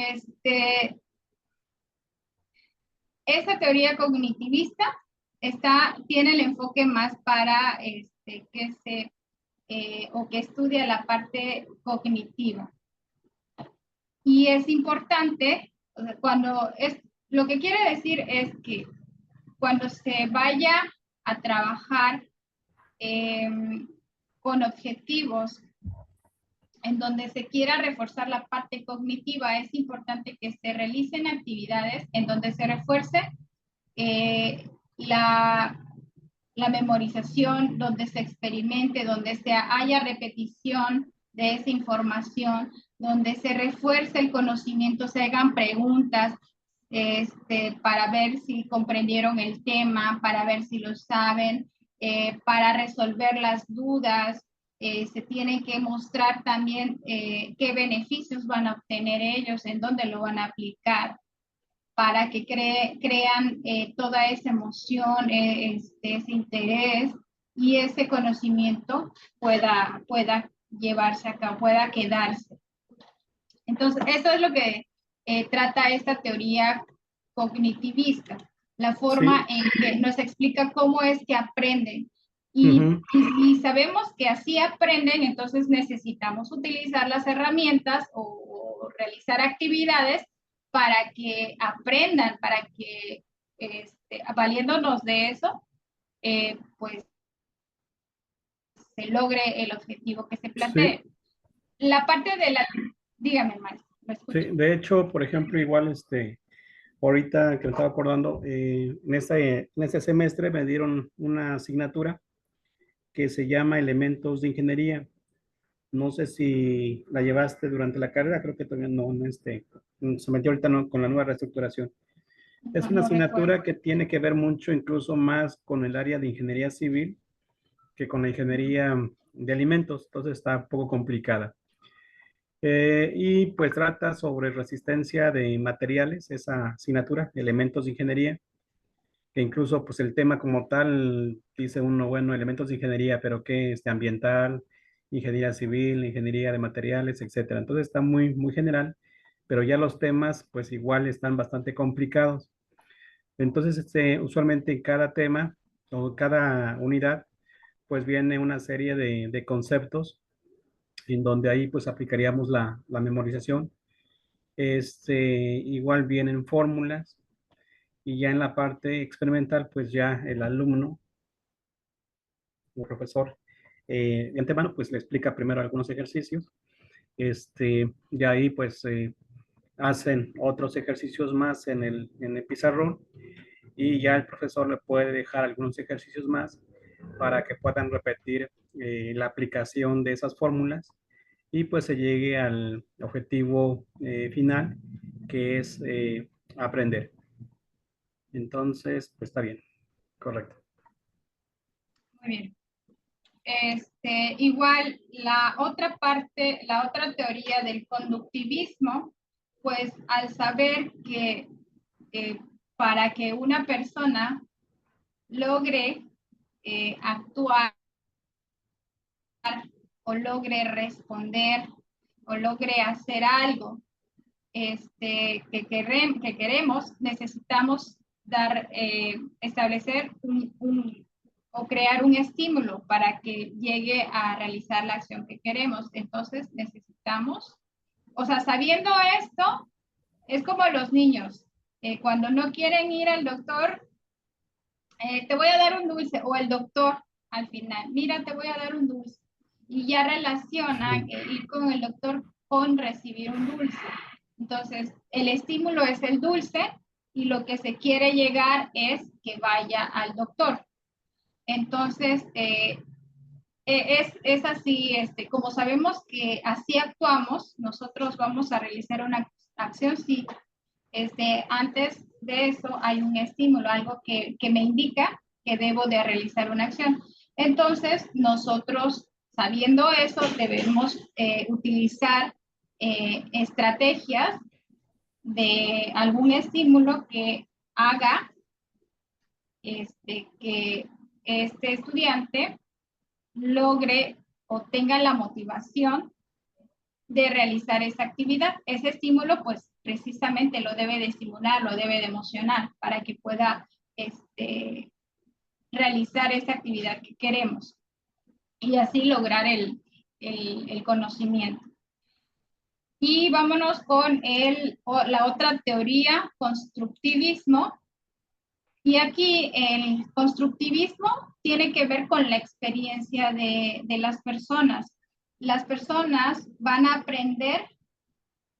esta teoría cognitivista tiene el enfoque más para que estudia la parte cognitiva. Y es importante, o sea, lo que quiere decir es que cuando se vaya a trabajar eh, con objetivos en donde se quiera reforzar la parte cognitiva, es importante que se realicen actividades en donde se refuerce eh, la, la memorización, donde se experimente, donde haya repetición de esa información, donde se refuerce el conocimiento, se hagan preguntas para ver si comprendieron el tema, para ver si lo saben, para resolver las dudas. Se tiene que mostrar también qué beneficios van a obtener ellos, en dónde lo van a aplicar para que crean toda esa emoción, ese interés y ese conocimiento pueda llevarse a cabo, pueda quedarse. Entonces, eso es lo que trata esta teoría cognitivista. la forma Sí. en que nos explica cómo es que aprenden. Ujú. Y si sabemos que así aprenden, entonces necesitamos utilizar las herramientas o realizar actividades para que aprendan, para que valiéndonos de eso, pues se logre el objetivo que se Sí, plantee. La parte de la... Dígame, maestro, lo sí. escucho. De hecho, por ejemplo, igual ahorita que me estaba acordando, en este semestre me dieron una asignatura que se llama Elementos de Ingeniería. No sé si la llevaste durante la carrera, creo que todavía no, se metió ahorita con la nueva reestructuración. Es No, una no recuerdo. asignatura que tiene que ver mucho, incluso más con el área de ingeniería civil que con la ingeniería de alimentos, entonces está un poco complicada. Y pues trata sobre resistencia de materiales, esa asignatura, elementos de ingeniería, que incluso pues el tema como tal, dice uno, bueno, elementos de ingeniería, pero ¿qué es? Ambiental, ingeniería civil, ingeniería de materiales, etcétera. Entonces está muy, muy general, pero ya los temas pues igual están bastante complicados. Entonces, usualmente en cada tema o cada unidad, pues viene una serie de conceptos en donde ahí pues aplicaríamos la memorización. Igual vienen fórmulas y ya en la parte experimental, pues ya el alumno o profesor de antemano, pues le explica primero algunos ejercicios. De ahí pues hacen otros ejercicios más en el pizarrón y ya el profesor le puede dejar algunos ejercicios más para que puedan repetir la aplicación de esas fórmulas y pues se llegue al objetivo final, que es aprender. Entonces, pues está bien, correcto. Muy bien. Igual, la otra parte, la otra teoría del conductivismo, pues al saber que eh, para que una persona logre actuar o logre responder o logre hacer algo que queremos, necesitamos establecer o crear un estímulo para que llegue a realizar la acción que queremos. Entonces necesitamos, o sea, sabiendo esto, es como los niños, cuando no quieren ir al doctor, te voy a dar un dulce, o el doctor al final, mira, te voy a dar un dulce. Y ya relacionan ir con el doctor con recibir un dulce. Entonces, el estímulo es el dulce y lo que se quiere llegar es que vaya al doctor. Entonces, es así, como sabemos que así actuamos, nosotros vamos a realizar una acción, sí, antes de eso hay un estímulo, algo que me indica que debo de realizar una acción. Entonces, nosotros, sabiendo eso, debemos utilizar estrategias de algún estímulo que haga que este estudiante logre o tenga la motivación de realizar esa actividad. Ese estímulo, pues precisamente lo debe de estimular, lo debe de emocionar para que pueda realizar esa actividad que queremos y así lograr el conocimiento. Y vámonos con la otra teoría, constructivismo. Y aquí el constructivismo tiene que ver con la experiencia de las personas. Las personas van a aprender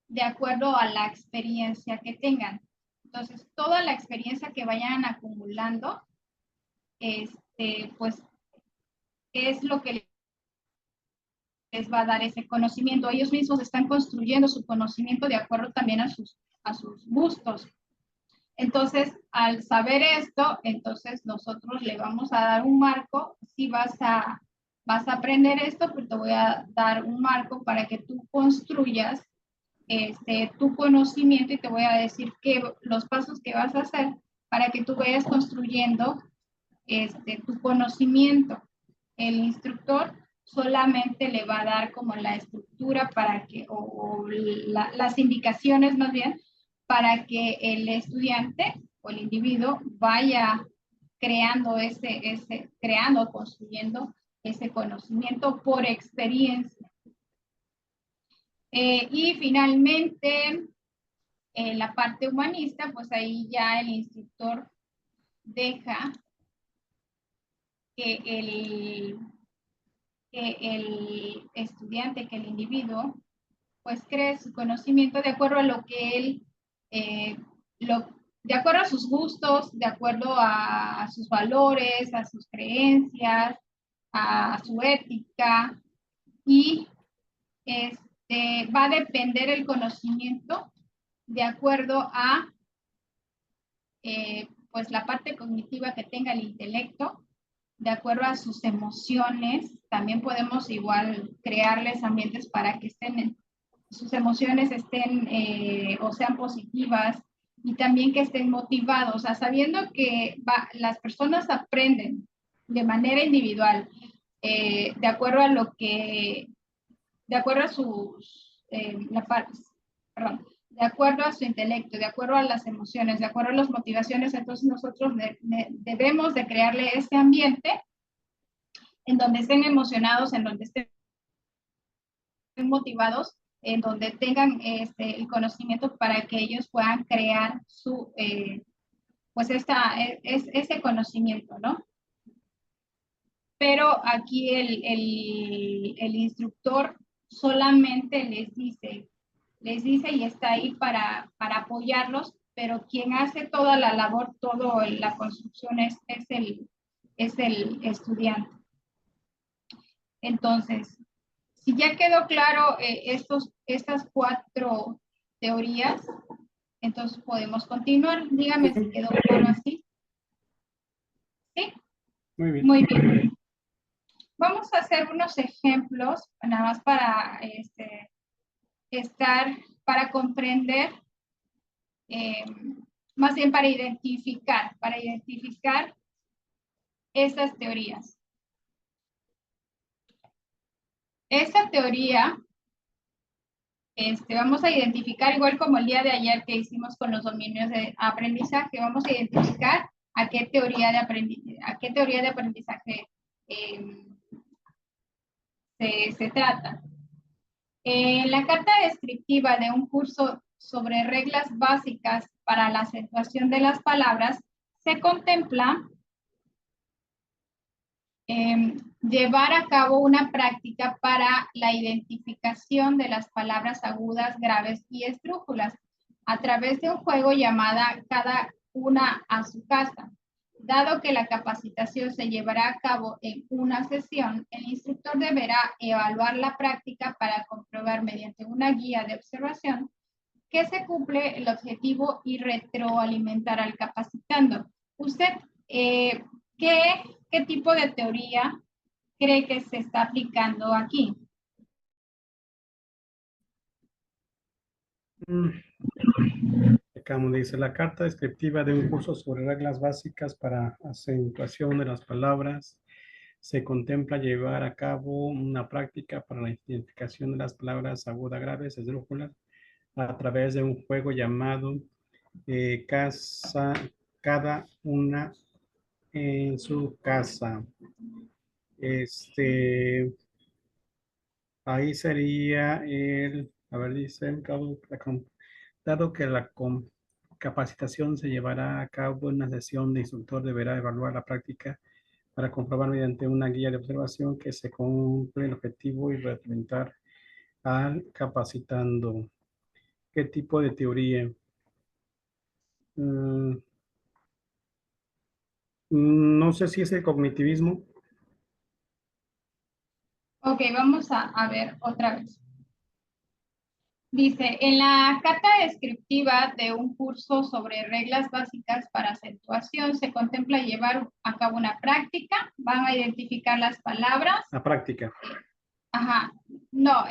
de acuerdo a la experiencia que tengan. Entonces, toda la experiencia que vayan acumulando, pues es lo que les va a dar ese conocimiento. Ellos mismos están construyendo su conocimiento de acuerdo también a sus gustos. Entonces, al saber esto, entonces nosotros le vamos a dar un marco. Si vas a aprender esto, pues te voy a dar un marco para que tú construyas tu conocimiento y te voy a decir los pasos que vas a hacer para que tú vayas construyendo tu conocimiento. El instructor solamente le va a dar como la estructura para que, las indicaciones más bien, para que el estudiante o el individuo vaya creando construyendo ese conocimiento por experiencia. Y finalmente, la parte humanista, pues ahí ya el instructor deja que el estudiante, que el individuo, pues cree su conocimiento de acuerdo a lo que él, de acuerdo a sus gustos, de acuerdo a sus valores, a sus creencias, a su ética, y va a depender el conocimiento de acuerdo a pues la parte cognitiva que tenga el intelecto, de acuerdo a sus emociones. También podemos igual crearles ambientes para que sus emociones estén o sean positivas, y también que estén motivados, o sea, sabiendo que las personas aprenden de manera individual, de acuerdo a de acuerdo a sus, perdón, de acuerdo a su intelecto, de acuerdo a las emociones, de acuerdo a las motivaciones. Entonces nosotros debemos de crearle ese ambiente en donde estén emocionados, en donde estén motivados, en donde tengan el conocimiento para que ellos puedan crear pues ese conocimiento, ¿no? Pero aquí el instructor solamente les dice y está ahí para apoyarlos, pero quien hace toda la labor, toda la construcción es el estudiante. Entonces, si ya quedó claro estas 4 teorías, entonces podemos continuar. Dígame si quedó claro así. ¿Sí? Muy bien. Muy bien. Vamos a hacer unos ejemplos, nada más para para comprender, más bien para identificar estas teorías. Esta teoría, vamos a identificar, igual como el día de ayer que hicimos con los dominios de aprendizaje, vamos a identificar a qué teoría de aprendizaje se trata. En la carta descriptiva de un curso sobre reglas básicas para la acentuación de las palabras, se contempla llevar a cabo una práctica para la identificación de las palabras agudas, graves y esdrújulas a través de un juego llamada Cada una a su casa. Dado que la capacitación se llevará a cabo en una sesión, el instructor deberá evaluar la práctica para comprobar mediante una guía de observación que se cumple el objetivo y retroalimentar al capacitando. ¿Usted qué tipo de teoría cree que se está aplicando aquí? Como dice, la carta descriptiva de un curso sobre reglas básicas para acentuación de las palabras se contempla llevar a cabo una práctica para la identificación de las palabras agudas, graves, esdrújulas a través de un juego llamado Cada una en su casa. Ahí sería a ver, dice, dado que la capacitación se llevará a cabo en una sesión, de instructor deberá evaluar la práctica para comprobar mediante una guía de observación que se cumple el objetivo y representar al capacitando. ¿Qué tipo de teoría? No sé si es el cognitivismo. Ok, vamos a ver otra vez. Dice, en la carta descriptiva de un curso sobre reglas básicas para acentuación se contempla llevar a cabo una práctica. Van a identificar las palabras. La práctica. Ajá. No,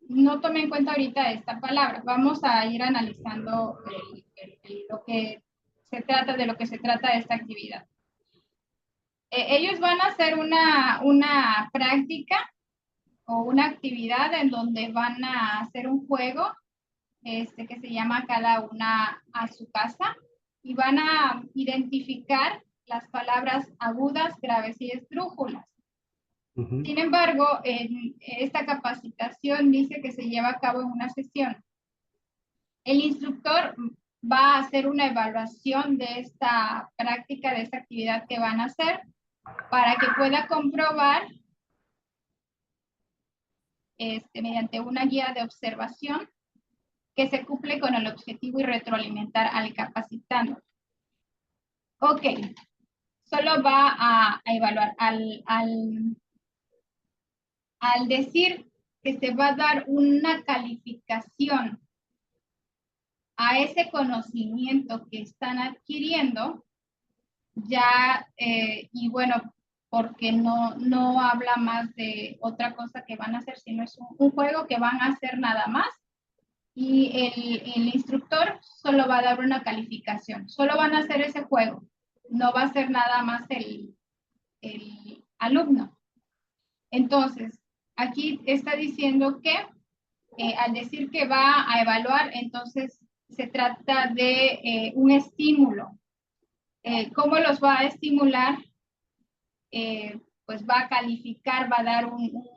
no tomé en cuenta ahorita esta palabra. Vamos a ir analizando lo que se trata, de lo que se trata esta actividad. Ellos van a hacer una práctica o una actividad en donde van a hacer un juego que se llama Cada una a su casa, y van a identificar las palabras agudas, graves y esdrújulas. Sin embargo, esta capacitación dice que se lleva a cabo en una sesión. El instructor va a hacer una evaluación de esta práctica, de esta actividad que van a hacer, para que pueda comprobar mediante una guía de observación que se cumple con el objetivo y retroalimentar al capacitando. Ok, solo va a evaluar al decir que se va a dar una calificación a ese conocimiento que están adquiriendo, ya, y bueno, porque no habla más de otra cosa que van a hacer, sino es un juego que van a hacer nada más, y el instructor solo va a dar una calificación, solo van a hacer ese juego, no va a ser nada más el alumno. Entonces, aquí está diciendo que al decir que va a evaluar, entonces se trata de un estímulo. ¿Cómo los va a estimular? Pues va a calificar, va a dar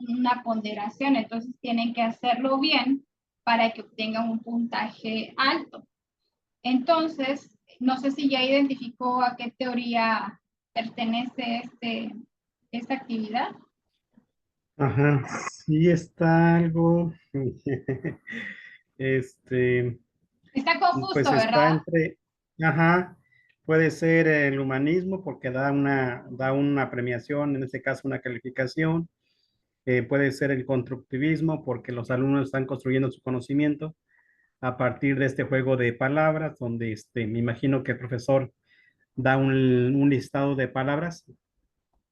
una ponderación, entonces tienen que hacerlo bien para que obtengan un puntaje alto. Entonces, no sé si ya identificó a qué teoría pertenece esta actividad. Ajá, sí está algo, Está confuso, pues está ¿verdad? entre, ajá, puede ser el humanismo porque da una premiación, en este caso una calificación. Puede ser el constructivismo porque los alumnos están construyendo su conocimiento a partir de este juego de palabras, donde me imagino que el profesor da un listado de palabras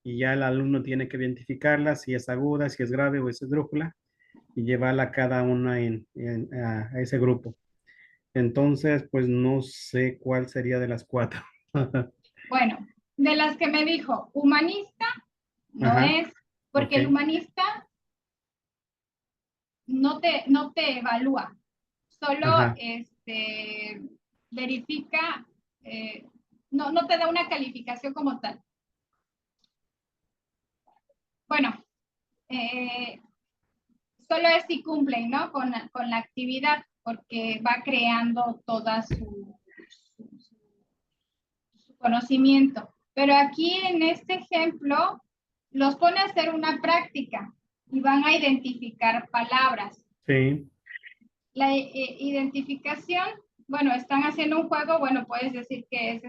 y ya el alumno tiene que identificarlas, si es aguda, si es grave o es esdrújula, y llevarla cada una a ese grupo. Entonces, pues no sé cuál sería de las cuatro. Bueno, de las que me dijo, humanista no Ajá, es, porque ok, el humanista no te evalúa, solo ajá, verifica, no te da una calificación como tal. Bueno, solo es si cumplen, ¿no? Con la actividad, porque va creando toda su conocimiento. Pero aquí en este ejemplo, los pone a hacer una práctica y van a identificar palabras. sí, La identificación, bueno, están haciendo un juego, bueno, puedes decir que es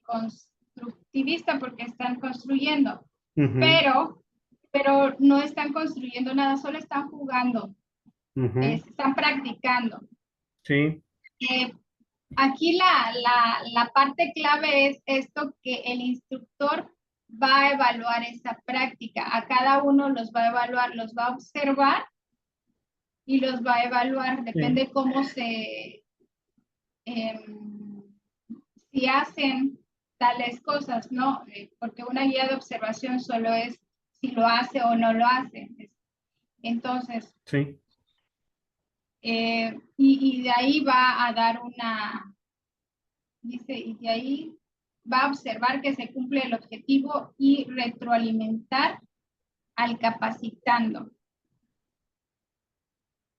constructivista porque están construyendo, ujú, pero no están construyendo nada, solo están jugando, ujú, están practicando. sí, Eh, Aquí la parte clave es esto, que el instructor va a evaluar esa práctica. A cada uno los va a evaluar, los va a observar y los va a evaluar. sí, Depende cómo si hacen tales cosas, ¿no? Porque una guía de observación solo es si lo hace o no lo hace. Entonces, sí, y de ahí va a dar dice, y de ahí va a observar que se cumple el objetivo y retroalimentar al capacitando.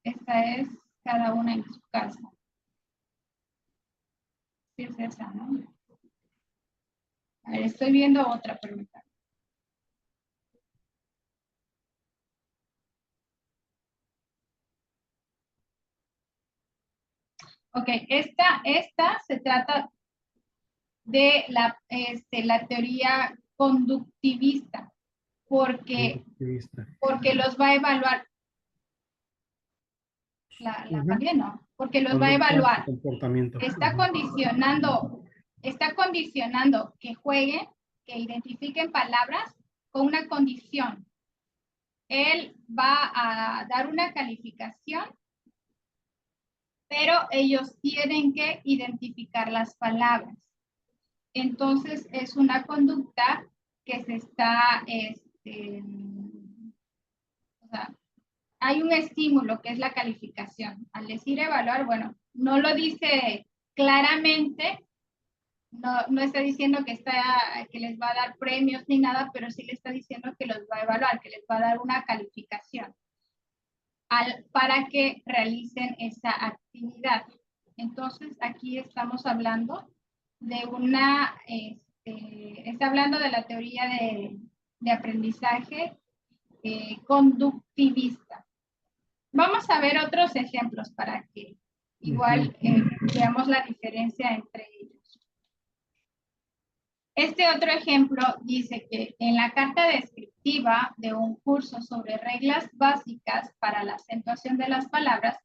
Esta es cada una en su casa. Sí, es esa, ¿no? A ver, estoy viendo otra pregunta. Ok, esta se trata de la teoría conductivista, porque, conductivista. porque los va a evaluar, la Ujú, cambié, ¿no? Porque los va a conductas y evaluar, comportamiento. está Ujú, condicionando, está condicionando que jueguen, que identifiquen palabras con una condición. Él va a dar una calificación, pero ellos tienen que identificar las palabras. Entonces, es una conducta que se está, o sea, hay un estímulo que es la calificación. Al decir evaluar, bueno, no lo dice claramente, no está diciendo que les va a dar premios ni nada, pero sí le está diciendo que los va a evaluar, que les va a dar una calificación para que realicen esa actividad. Entonces, aquí estamos hablando de está hablando de la teoría de aprendizaje conductivista. Vamos a ver otros ejemplos para que igual veamos la diferencia entre ellos. Este otro ejemplo dice que en la carta descriptiva de un curso sobre reglas básicas para la acentuación de las palabras,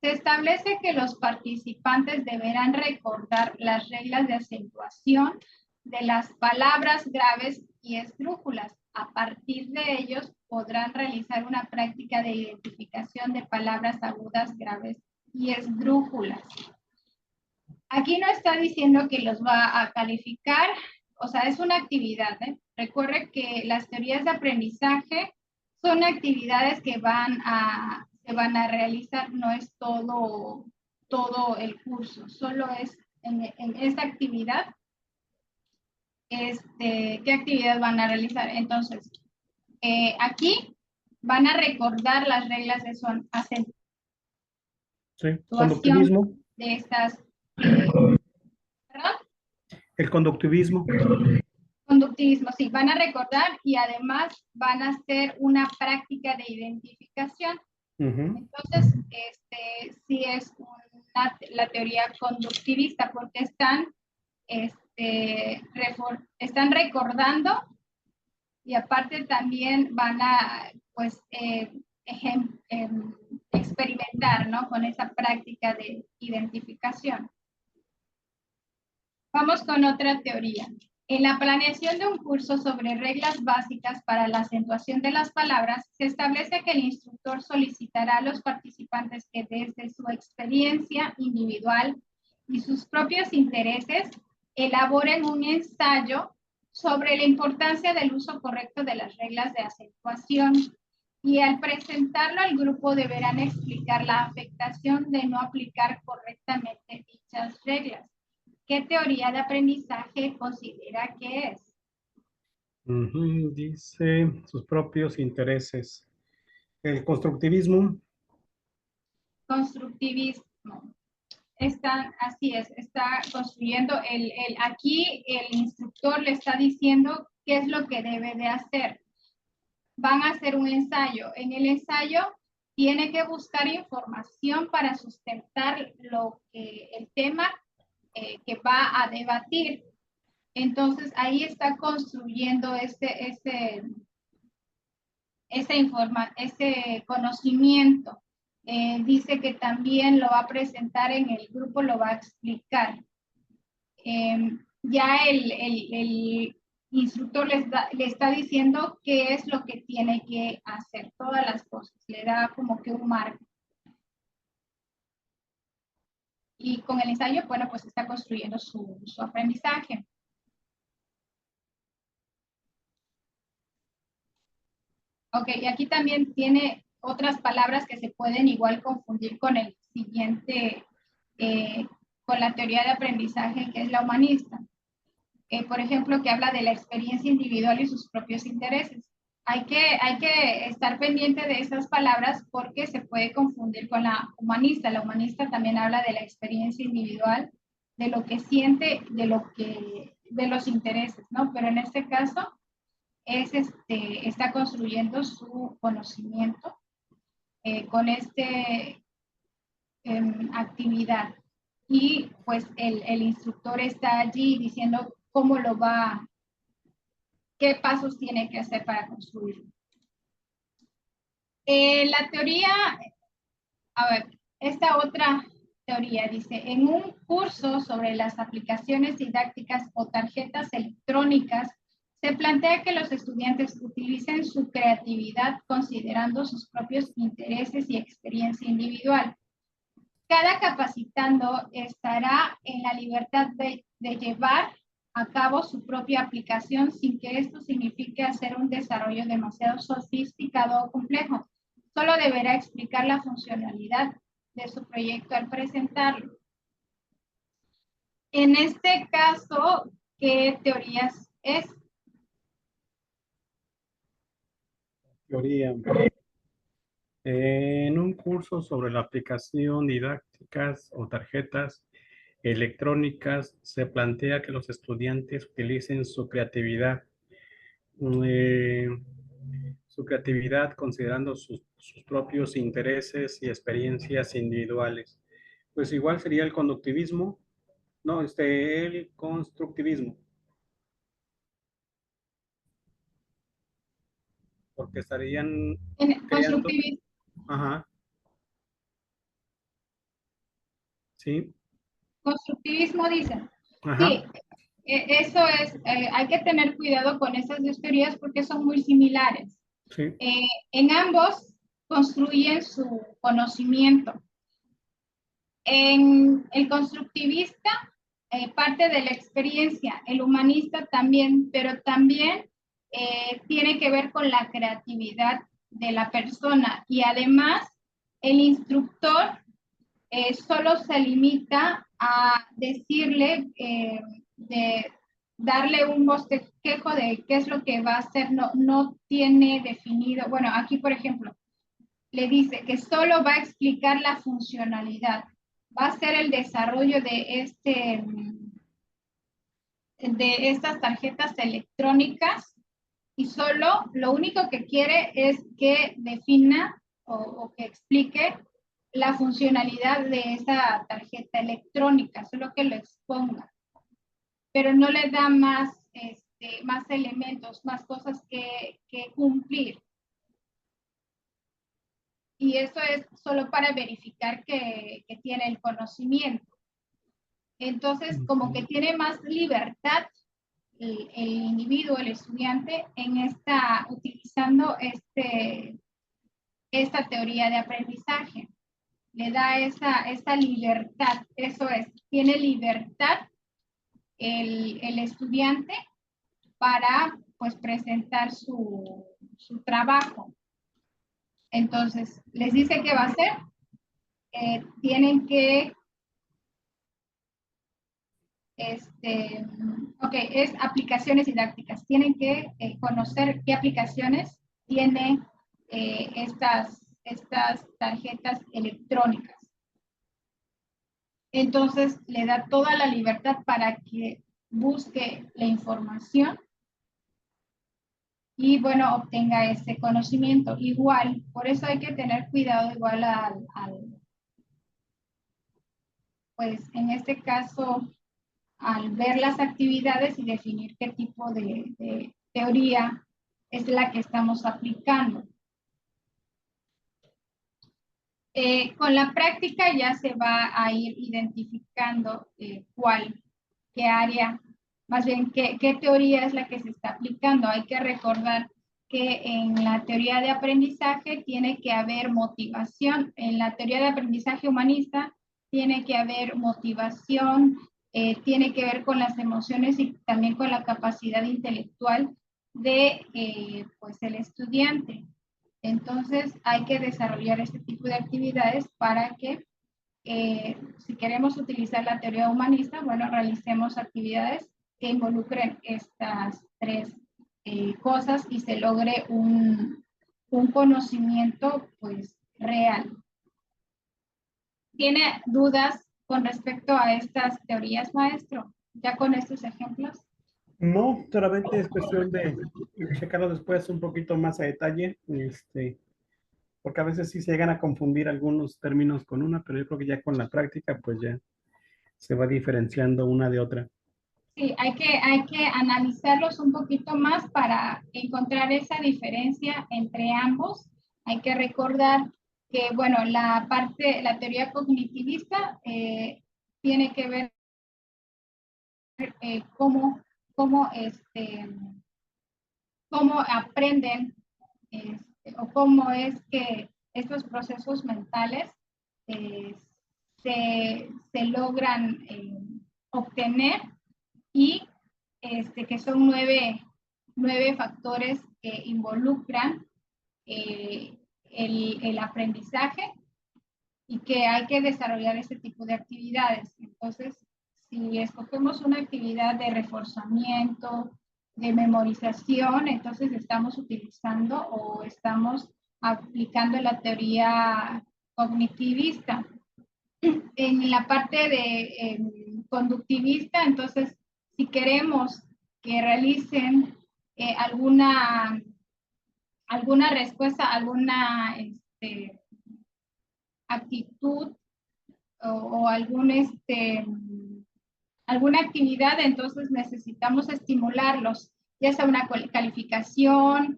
se establece que los participantes deberán recordar las reglas de acentuación de las palabras graves y esdrújulas. A partir de ellos podrán realizar una práctica de identificación de palabras agudas, graves y esdrújulas. Aquí no está diciendo que los va a calificar, o sea, es una actividad. Recuerde que las teorías de aprendizaje son actividades que se van a realizar, no es todo el curso, solo es en esta actividad. ¿Qué actividad van a realizar? Entonces, aquí van a recordar las reglas de su acentuación conductivismo. De estas. ¿Perdón? El conductivismo. Conductivismo, sí, van a recordar y además van a hacer una práctica de identificación. Entonces, sí es la teoría conductivista porque están recordando y aparte también van a, pues, experimentar, ¿no? Con esa práctica de identificación. Vamos con otra teoría. En la planeación de un curso sobre reglas básicas para la acentuación de las palabras, se establece que el instructor solicitará a los participantes que desde su experiencia individual y sus propios intereses elaboren un ensayo sobre la importancia del uso correcto de las reglas de acentuación y al presentarlo al grupo deberán explicar la afectación de no aplicar correctamente dichas reglas. ¿Qué teoría de aprendizaje considera que es? Dice sus propios intereses. El constructivismo. Constructivismo. Así es, está construyendo. Aquí el instructor le está diciendo qué es lo que debe de hacer. Van a hacer un ensayo. En el ensayo tiene que buscar información para sustentar el tema que va a debatir. Entonces, ahí está construyendo ese conocimiento. Dice que también lo va a presentar en el grupo, lo va a explicar. Ya el instructor le está diciendo qué es lo que tiene que hacer, todas las cosas. Le da como que un marco. Y con el ensayo, bueno, pues está construyendo su aprendizaje. Ok, y aquí también tiene otras palabras que se pueden igual confundir con el siguiente, con la teoría de aprendizaje que es la humanista. Por ejemplo, que habla de la experiencia individual y sus propios intereses. Hay que estar pendiente de esas palabras porque se puede confundir con la humanista. La humanista también habla de la experiencia individual, de lo que siente, de los intereses, ¿no? Pero en este caso está construyendo su conocimiento con actividad. Y pues el instructor está allí diciendo cómo qué pasos tiene que hacer para construirlo. La teoría, a ver, esta otra teoría dice, en un curso sobre las aplicaciones didácticas o tarjetas electrónicas, se plantea que los estudiantes utilicen su creatividad considerando sus propios intereses y experiencia individual. Cada capacitando estará en la libertad de llevar a cabo su propia aplicación sin que esto signifique hacer un desarrollo demasiado sofisticado o complejo. Solo deberá explicar la funcionalidad de su proyecto al presentarlo. En este caso, ¿qué teorías es? Teoría. En un curso sobre la aplicación didácticas o tarjetas electrónicas se plantea que los estudiantes utilicen eh, su creatividad considerando sus propios intereses y experiencias individuales. Pues igual sería el conductivismo, no, el constructivismo, porque estarían En creando, constructivismo, ajá, sí, constructivismo dicen. ajá, Sí, eso es, hay que tener cuidado con esas dos teorías porque son muy similares. sí, En ambos construyen su conocimiento. En el constructivista, parte de la experiencia, el humanista también, pero también tiene que ver con la creatividad de la persona y además el instructor solo se limita a decirle, de darle un bosquejo de qué es lo que va a hacer, no tiene definido, bueno, aquí por ejemplo, le dice que solo va a explicar la funcionalidad, va a ser el desarrollo de estas tarjetas electrónicas y solo lo único que quiere es que defina o que explique la funcionalidad de esa tarjeta electrónica, solo que lo exponga, pero no le da más elementos, más cosas que cumplir. Y eso es solo para verificar que tiene el conocimiento. Entonces, como que tiene más libertad el individuo, el estudiante, utilizando esta teoría de aprendizaje. Le da esa libertad, eso es, tiene libertad el estudiante para pues presentar su trabajo. Entonces, les dice qué va a hacer, tienen que, es aplicaciones didácticas, tienen que conocer qué aplicaciones tiene estas tarjetas electrónicas. Entonces, le da toda la libertad para que busque la información y, bueno, obtenga ese conocimiento. Igual, por eso hay que tener cuidado igual pues en este caso, al ver las actividades y definir qué tipo de teoría es la que estamos aplicando. Con la práctica ya se va a ir identificando qué área, más bien qué teoría es la que se está aplicando. Hay que recordar que en la teoría de aprendizaje tiene que haber motivación. En la teoría de aprendizaje humanista tiene que haber motivación, tiene que ver con las emociones y también con la capacidad intelectual de pues el estudiante. Entonces hay que desarrollar este tipo de actividades para que si queremos utilizar la teoría humanista, bueno, realicemos actividades que involucren estas tres cosas y se logre un conocimiento pues real. ¿Tiene dudas con respecto a estas teorías, maestro? Ya con estos ejemplos. no, solamente es cuestión de checarlo después un poquito más a detalle, porque a veces sí se llegan a confundir algunos términos con una, pero yo creo que ya con la práctica, pues ya se va diferenciando una de otra. Sí, hay que analizarlos un poquito más para encontrar esa diferencia entre ambos. Hay que recordar que, bueno, la teoría cognitivista tiene que ver cómo, cómo aprenden o cómo es que estos procesos mentales eh, se logran obtener y que son nueve factores que involucran el aprendizaje y que hay que desarrollar este tipo de actividades. Entonces, si escogemos una actividad de reforzamiento, de memorización, entonces estamos utilizando o estamos aplicando la teoría cognitivista. En la parte de conductivista, entonces, si queremos que realicen alguna respuesta, alguna actitud o alguna actividad, entonces necesitamos estimularlos, ya sea una calificación,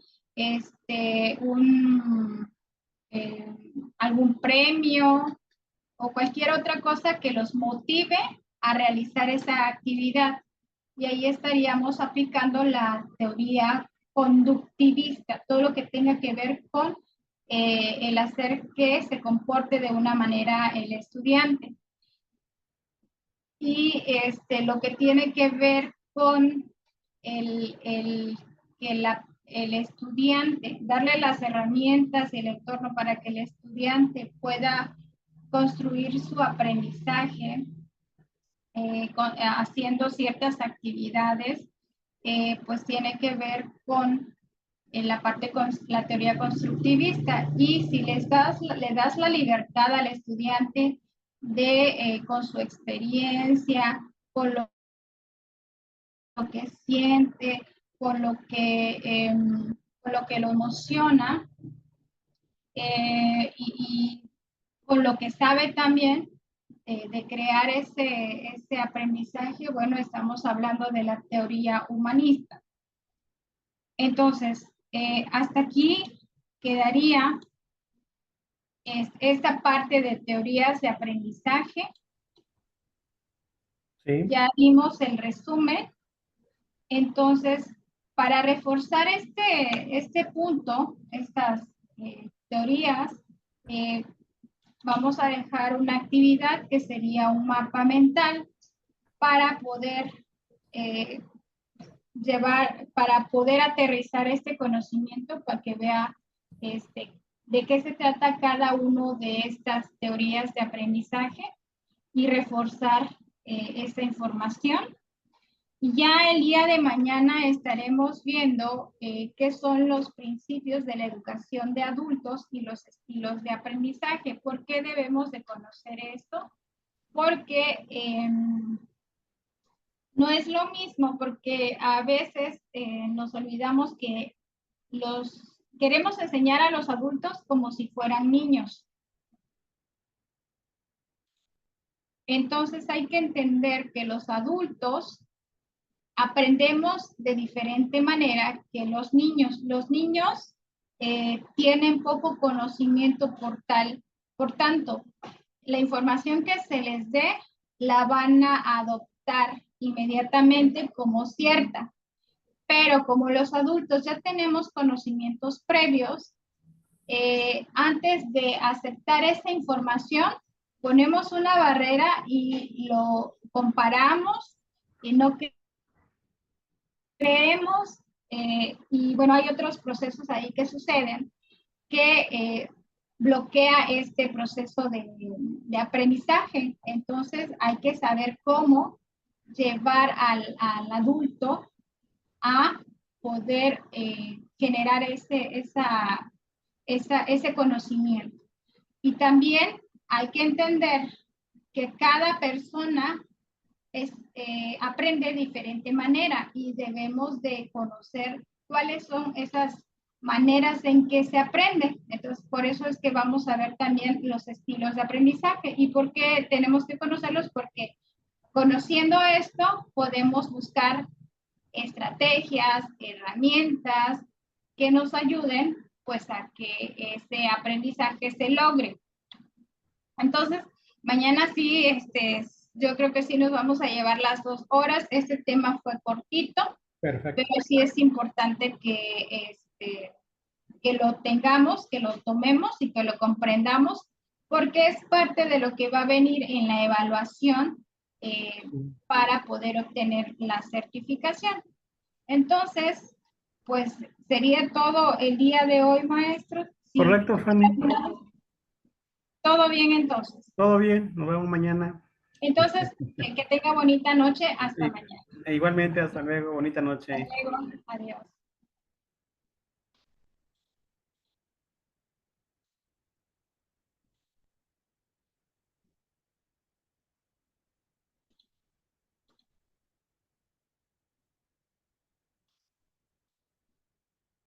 algún premio o cualquier otra cosa que los motive a realizar esa actividad. Y ahí estaríamos aplicando la teoría conductivista, todo lo que tenga que ver con el hacer que se comporte de una manera el estudiante. Y lo que tiene que ver con el estudiante, darle las herramientas y el entorno para que el estudiante pueda construir su aprendizaje haciendo ciertas actividades, pues tiene que ver con la parte con la teoría constructivista. Y si le das la libertad al estudiante de con su experiencia, con lo que siente, con lo que lo emociona y con lo que sabe también de crear ese aprendizaje, bueno, estamos hablando de la teoría humanista. Entonces, hasta aquí quedaría esta parte de teorías de aprendizaje. Sí. Ya vimos el resumen. Entonces, para reforzar este punto, estas teorías, vamos a dejar una actividad que sería un mapa mental para poder para poder aterrizar este conocimiento para que vea de qué se trata cada uno de estas teorías de aprendizaje y reforzar esta información. Y ya el día de mañana estaremos viendo qué son los principios de la educación de adultos y los estilos de aprendizaje. ¿Por qué debemos de conocer esto? Porque no es lo mismo, porque a veces nos olvidamos que queremos enseñar a los adultos como si fueran niños. Entonces hay que entender que los adultos aprendemos de diferente manera que los niños. Los niños tienen poco conocimiento por tanto, la información que se les dé la van a adoptar inmediatamente como cierta. Pero como los adultos ya tenemos conocimientos previos, antes de aceptar esa información, ponemos una barrera y lo comparamos y no creemos, y bueno, hay otros procesos ahí que suceden que bloquea este proceso de aprendizaje. Entonces hay que saber cómo llevar al adulto a poder generar ese conocimiento. Y también hay que entender que cada persona aprende de diferente manera y debemos de conocer cuáles son esas maneras en que se aprende. Entonces, por eso es que vamos a ver también los estilos de aprendizaje. ¿Y por qué tenemos que conocerlos? Porque conociendo esto podemos buscar estrategias, herramientas que nos ayuden pues a que ese aprendizaje se logre. Entonces, mañana sí, yo creo que sí nos vamos a llevar las 2 horas. Este tema fue cortito. Perfecto. Pero sí es importante que lo tengamos, que lo tomemos y que lo comprendamos, porque es parte de lo que va a venir en la evaluación para poder obtener la certificación. Entonces, pues sería todo el día de hoy, maestros. Sí. Correcto, Fanny. Todo bien entonces. Todo bien, nos vemos mañana. Entonces, que tenga bonita noche. Hasta Y- mañana. Igualmente, hasta luego, bonita noche. Hasta luego. Adiós.